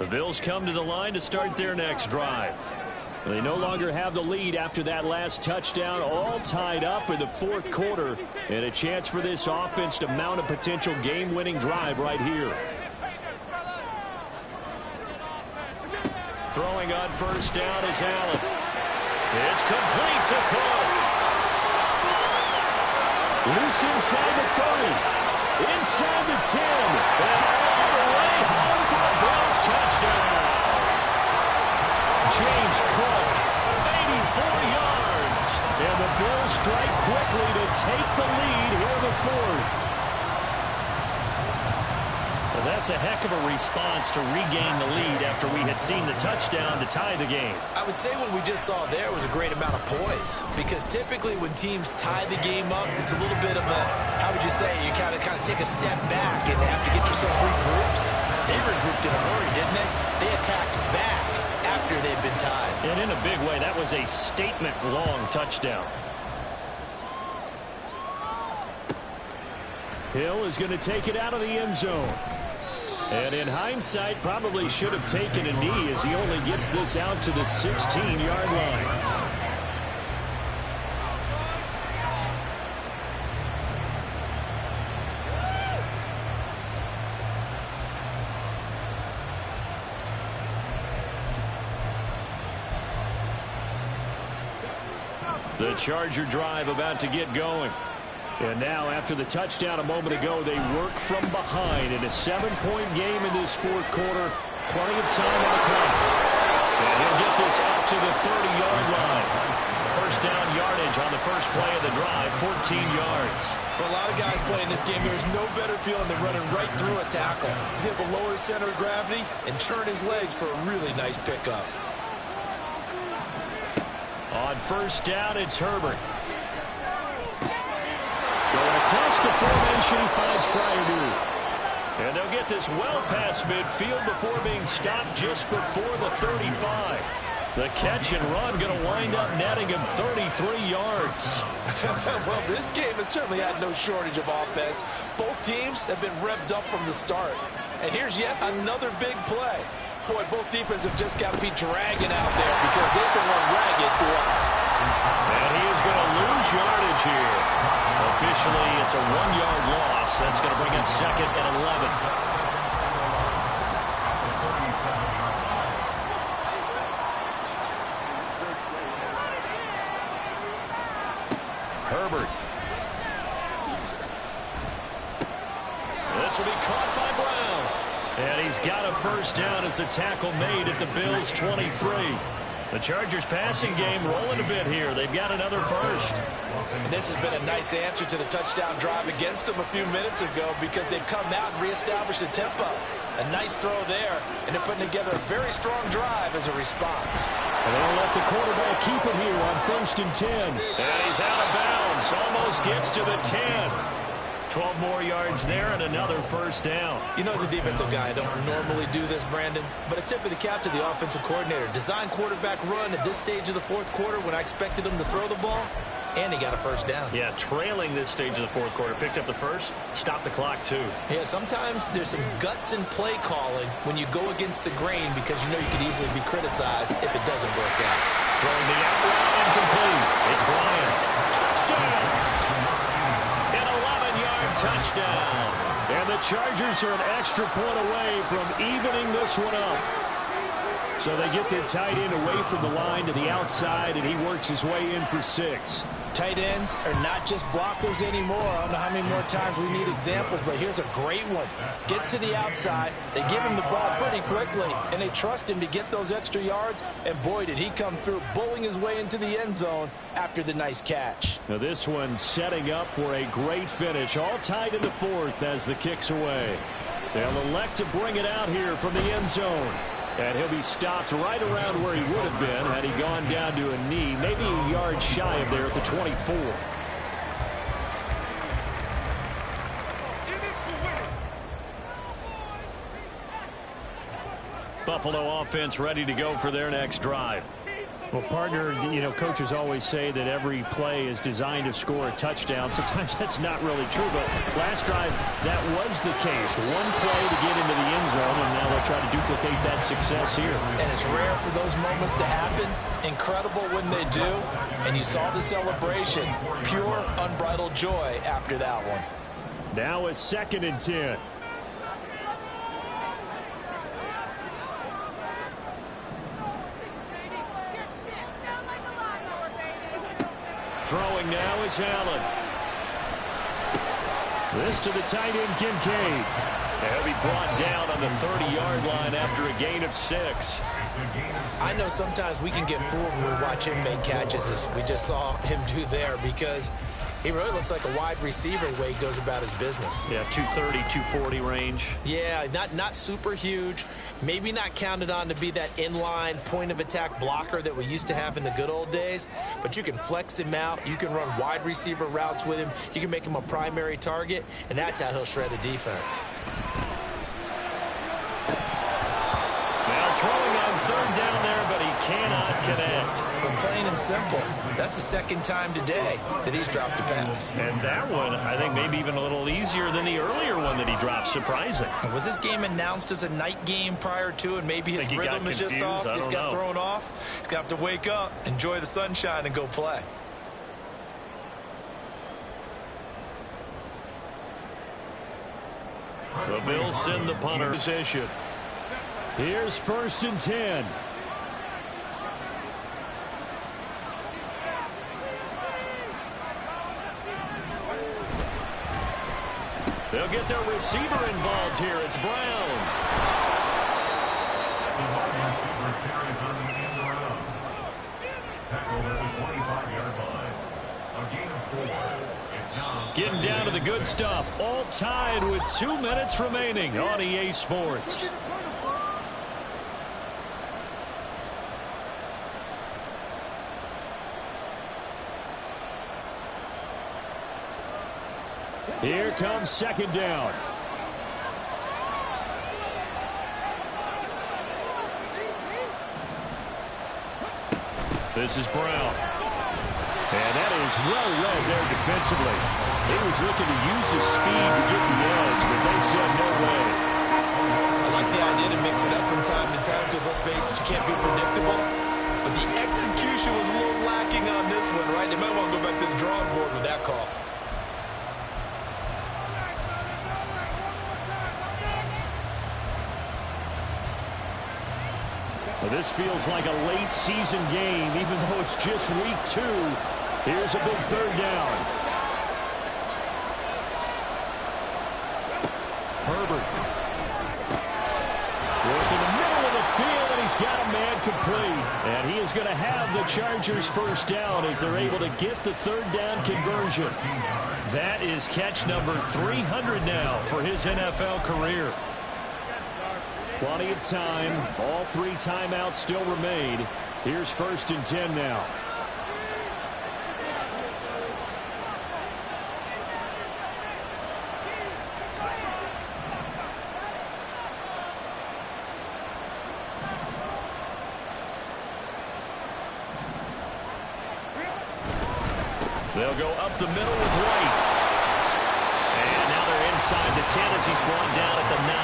The Bills come to the line to start their next drive. They no longer have the lead after that last touchdown, all tied up in the 4th quarter, and a chance for this offense to mount a potential game-winning drive right here. Throwing on 1st down is Allen. It's complete to Cook. Loose inside the 30, inside the 10, and all the way home for a Bills touchdown. James Cook, 84 yards. And the Bills strike quickly to take the lead here in the 4th. Well, that's a heck of a response to regain the lead after we had seen the touchdown to tie the game. I would say what we just saw there was a great amount of poise. Because typically when teams tie the game up, it's a little bit of a, how would you say, you kind of take a step back and have to get yourself regrouped. They regrouped in a hurry, didn't they? They attacked back after they'd been tied. And in a big way, that was a statement-long touchdown. Hill is going to take it out of the end zone. And in hindsight, probably should have taken a knee as he only gets this out to the 16-yard line. The Charger drive about to get going. And now, after the touchdown a moment ago, they work from behind in a 7-point game in this 4th quarter. Plenty of time on the clock. And he'll get this up to the 30-yard line. 1st down yardage on the first play of the drive, 14 yards. For a lot of guys playing this game, there's no better feeling than running right through a tackle. He's able to lower his center of gravity and churn his legs for a really nice pickup. On 1st down, it's Herbert. Going across the formation, he finds Freiermuth. And they'll get this well past midfield before being stopped just before the 35. The catch and run going to wind up netting him 33 yards. Well, this game has certainly had no shortage of offense. Both teams have been revved up from the start. And here's yet another big play. Boy, both defenses have just got to be dragging out there because they've been run ragged throughout. And he is going to lose yardage here. Officially, it's a 1-yard loss. That's going to bring up 2nd and 11. Herbert. This will be caught by Brown. And he's got a 1st down as a tackle made at the Bills' 23. The Chargers passing game rolling a bit here. They've got another first. And this has been a nice answer to the touchdown drive against them a few minutes ago because they've come out and reestablished the tempo. A nice throw there, and they're putting together a very strong drive as a response. And they'll let the quarterback keep it here on 1st and 10. And he's out of bounds. Almost gets to the 10. 12 more yards there and another first down. You know, as a defensive guy, I don't normally do this, Brandon, but a tip of the cap to the offensive coordinator. Design quarterback run at this stage of the fourth quarter when I expected him to throw the ball, and he got a first down. Yeah, trailing this stage of the fourth quarter. Picked up the first, stopped the clock too. Yeah, sometimes there's some guts in play calling when you go against the grain because you know you could easily be criticized if it doesn't work out. Throwing the out route incomplete. It's Bryant. Touchdown! Touchdown. And the Chargers are an extra point away from evening this one up. So they get their tight end away from the line to the outside, and he works his way in for 6. Tight ends are not just blockers anymore. I don't know how many more times we need examples, but here's a great one. Gets to the outside, they give him the ball pretty quickly, and they trust him to get those extra yards, and boy, did he come through, bowling his way into the end zone after the nice catch. Now this one setting up for a great finish, all tied in the 4th as the kick's away. They'll elect to bring it out here from the end zone. And he'll be stopped right around where he would have been had he gone down to a knee, maybe a yard shy of there at the 24. Buffalo offense ready to go for their next drive. Well, partner, you know, coaches always say that every play is designed to score a touchdown. Sometimes that's not really true, but last drive, that was the case. One play to get into the end zone, and now they'll try to duplicate that success here. And it's rare for those moments to happen. Incredible when they do. And you saw the celebration. Pure, unbridled joy after that one. Now a 2nd and 10. Throwing now is Allen. This to the tight end, Kincaid. He'll be brought down on the 30-yard line after a gain of 6. I know sometimes we can get fooled when we watch him make catches, as we just saw him do there, because he really looks like a wide receiver the way he goes about his business. Yeah, 230, 240 range. Yeah, not super huge. Maybe not counted on to be that inline point-of-attack blocker that we used to have in the good old days. But you can flex him out. You can run wide receiver routes with him. You can make him a primary target, and that's how he'll shred a defense. Now throwing on 3rd down there, but he cannot connect. But plain and simple, that's the 2nd time today that he's dropped a pass. And that one, I think, maybe even a little easier than the earlier one that he dropped. Surprising. Was this game announced as a night game prior to, and maybe his rhythm is just off? He's got thrown off. He's going to have to wake up, enjoy the sunshine, and go play. The Bills send the punter position. Here's 1st and 10. They'll get their receiver involved here. It's Brown. The wide receiver carries on the end around. Tackled at the 25-yard line. A gain of 4. It's now getting down to the good stuff. All tied with 2 minutes remaining on EA Sports. Here comes 2nd down. This is Brown. And that is well read there defensively. He was looking to use his speed to get the edge, but they said no way. I like the idea to mix it up from time to time because, let's face it, you can't be predictable. But the execution was a little lacking on this one, right? They might want to go back to the drawing board with that call. Well, this feels like a late season game, even though it's just week 2. Here's a big 3rd down. Herbert. Work in the middle of the field, and He's got a man complete, and he is going to have the Chargers first down as they're able to get the third down conversion. That is catch number 300 now for his NFL career. Plenty of time. All 3 timeouts still remain. Here's 1st and 10 now. They'll go up the middle with White. And now they're inside the 10 as he's brought down at the 9.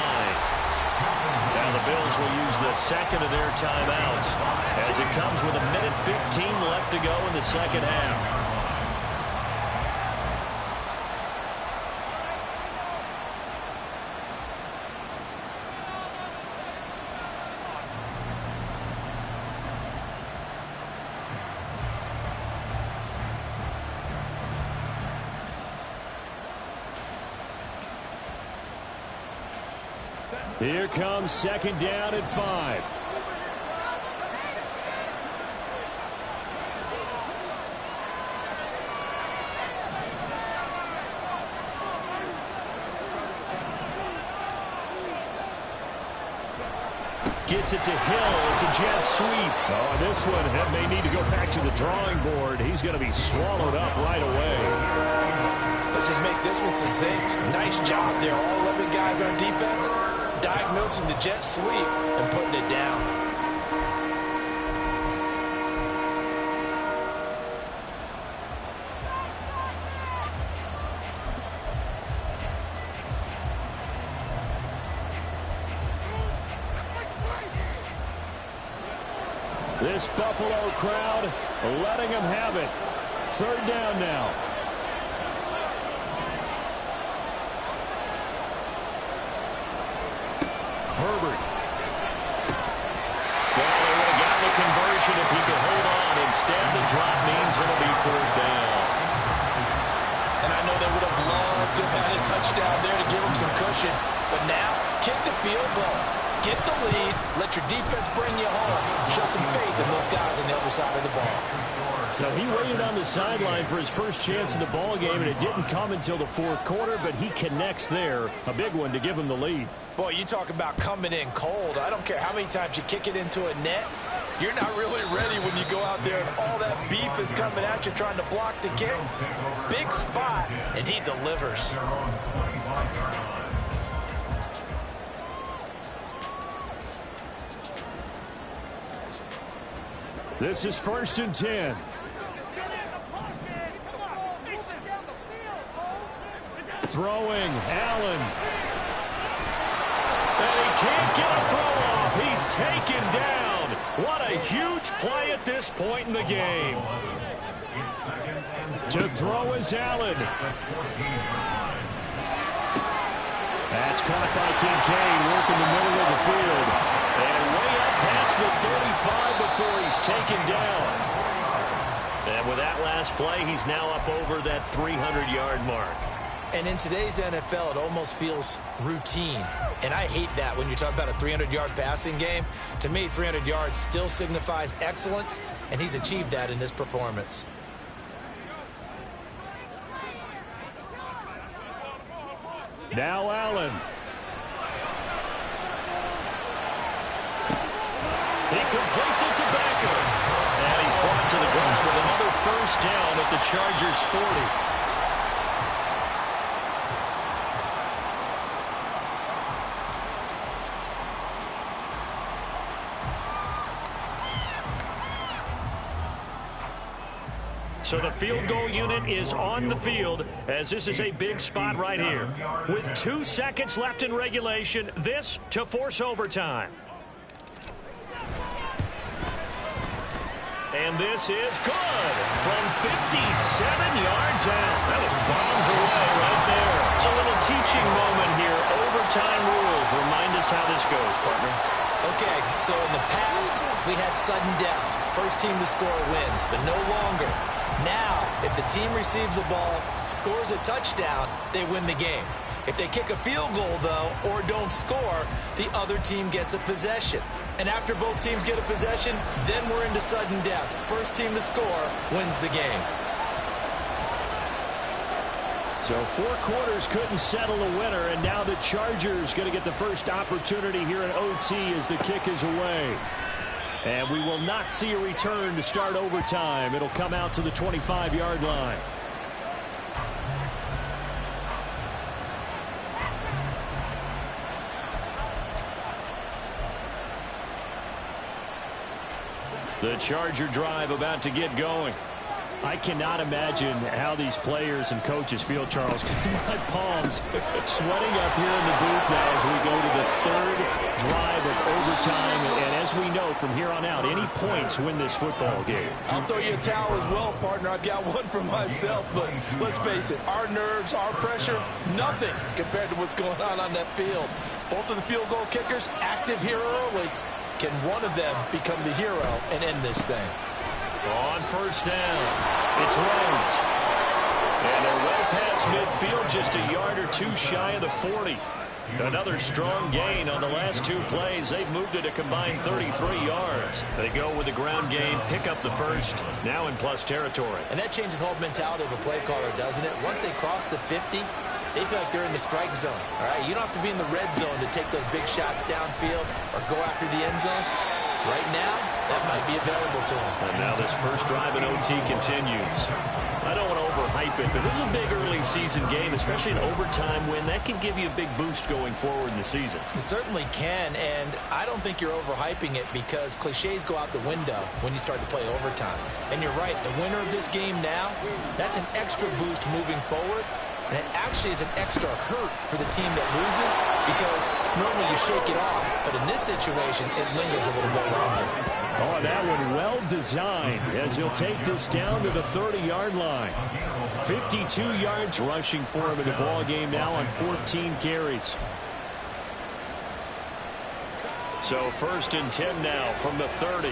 Now the Bills will use the second of their timeouts as it comes with 1:15 left to go in the second half. Here comes 2nd down at 5. Gets it to Hill. It's a jet sweep. Oh, this one may need to go back to the drawing board. He's going to be swallowed up right away. Let's just make this one succinct. Nice job there. All 11 guys on defense diagnosing the jet sweep and putting it down. This Buffalo crowd letting them have it. 3rd down now. Herbert. Well, they would have gotten a conversion if he could hold on. Instead, the drop means it'll be 4th down. And I know they would have loved to have had a touchdown there to give them some cushion. But now, kick the field goal. Get the lead. Let your defense bring you home. Show some faith in those guys on the other side of the ball. So he waited on the sideline for his first chance in the ball game, and it didn't come until the 4th quarter, but he connects there. A big one to give him the lead. Boy, you talk about coming in cold. I don't care how many times you kick it into a net. You're not really ready when you go out there and all that beef is coming at you trying to block the kick. Big spot, and he delivers. This is 1st and 10. Throwing, Allen. And he can't get a throw off. He's taken down. What a huge play at this point in the game. To throw is Allen. That's caught by Kincaid, working the middle of the field. And way up past the 35 before he's taken down. And with that last play, he's now up over that 300-yard mark. And in today's NFL, it almost feels routine. And I hate that when you talk about a 300-yard passing game. To me, 300 yards still signifies excellence, and he's achieved that in this performance. Now Allen. He completes it to Becker. And he's brought to the ground with another first down at the Chargers' 40. So the field goal unit is on the field as this is a big spot right here. With 2 seconds left in regulation, this to force overtime. And this is good from 57 yards out. That was bombs away right there. It's a little teaching moment here. Overtime rules. Remind us how this goes, partner. Okay, so in the past, we had sudden death. First team to score wins, but no longer. Now, if the team receives the ball, scores a touchdown, they win the game. If they kick a field goal, though, or don't score, the other team gets a possession. And after both teams get a possession, then we're into sudden death. First team to score wins the game. So 4 quarters couldn't settle a winner, and now the Chargers going to get the first opportunity here in OT as the kick is away. And we will not see a return to start overtime. It'll come out to the 25-yard line. The Charger drive about to get going. I cannot imagine how these players and coaches feel, Charles. My palms sweating up here in the booth now as we go to the 3rd drive of overtime. And as we know, from here on out, any points win this football game. I'll throw you a towel as well, partner. I've got one for myself, but let's face it, our nerves, our pressure, nothing compared to what's going on that field. Both of the field goal kickers active here early. Can one of them become the hero and end this thing? On first down, it's Rhodes. And they're well past midfield, just a yard or two shy of the 40. Another strong gain on the last 2 plays. They've moved it a combined 33 yards. They go with the ground game, pick up the first, now in plus territory. And that changes the whole mentality of a play caller, doesn't it? Once they cross the 50, they feel like they're in the strike zone. All right, you don't have to be in the red zone to take those big shots downfield or go after the end zone. Right now, that might be available to them. And now this first drive in OT continues. I don't want to overhype it, but this is a big early season game, especially an overtime win. That can give you a big boost going forward in the season. It certainly can, and I don't think you're overhyping it because cliches go out the window when you start to play overtime. And you're right, the winner of this game now, that's an extra boost moving forward. And it actually is an extra hurt for the team that loses because normally you shake it off. But in this situation, it lingers a little bit longer. Oh, that one well designed as he'll take this down to the 30-yard line. 52 yards rushing for him in the ball game now on 14 carries. So 1st and 10 now from the 30.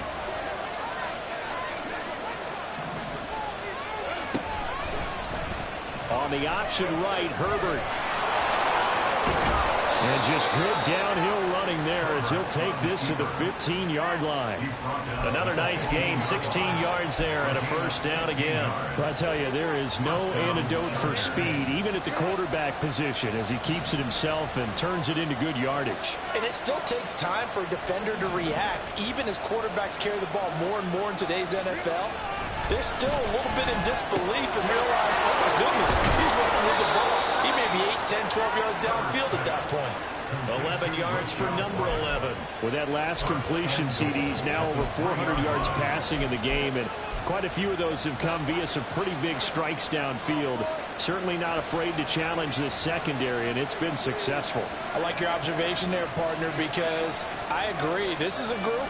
On the option right, Herbert. And just good downhill running there as he'll take this to the 15-yard line. Another nice gain, 16 yards there and a first down again. But I tell you, there is no antidote for speed, even at the quarterback position, as he keeps it himself and turns it into good yardage. And it still takes time for a defender to react, even as quarterbacks carry the ball more and more in today's NFL. They're still a little bit in disbelief and realize, oh my goodness, he's running with the ball. He may be 8, 10, 12 yards downfield at that point. 11 yards for number 11. With that last completion, CD's now over 400 yards passing in the game, and quite a few of those have come via some pretty big strikes downfield. Certainly not afraid to challenge this secondary, and it's been successful. I like your observation there, partner, because I agree. This is a group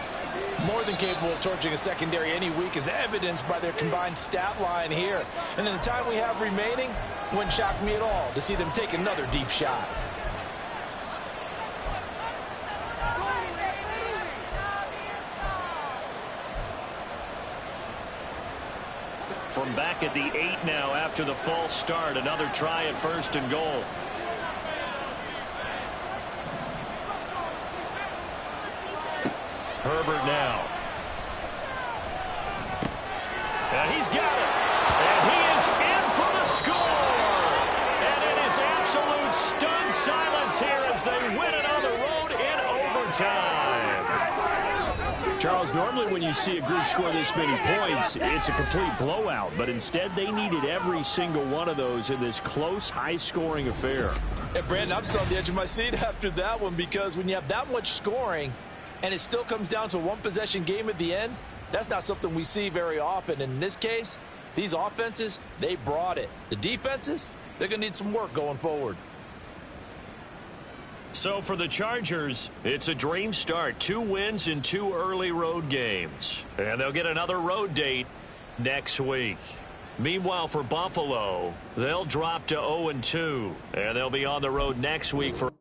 more than capable of torching a secondary any week, as evidenced by their combined stat line here. And in the time we have remaining, it wouldn't shock me at all to see them take another deep shot. From back at the 8 now after the false start, another try at 1st and goal. Herbert now. And he's got it. And he is in for the score. And it is absolute stunned silence here as they win it on the road in overtime. Charles, normally when you see a group score this many points, it's a complete blowout. But instead, they needed every single one of those in this close, high-scoring affair. Hey, Brandon, I'm still on the edge of my seat after that one, because when you have that much scoring and it still comes down to a one-possession game at the end, that's not something we see very often. And in this case, these offenses, they brought it. The defenses, they're going to need some work going forward. So for the Chargers, it's a dream start. 2 wins in 2 early road games. And they'll get another road date next week. Meanwhile, for Buffalo, they'll drop to 0-2. And they'll be on the road next week for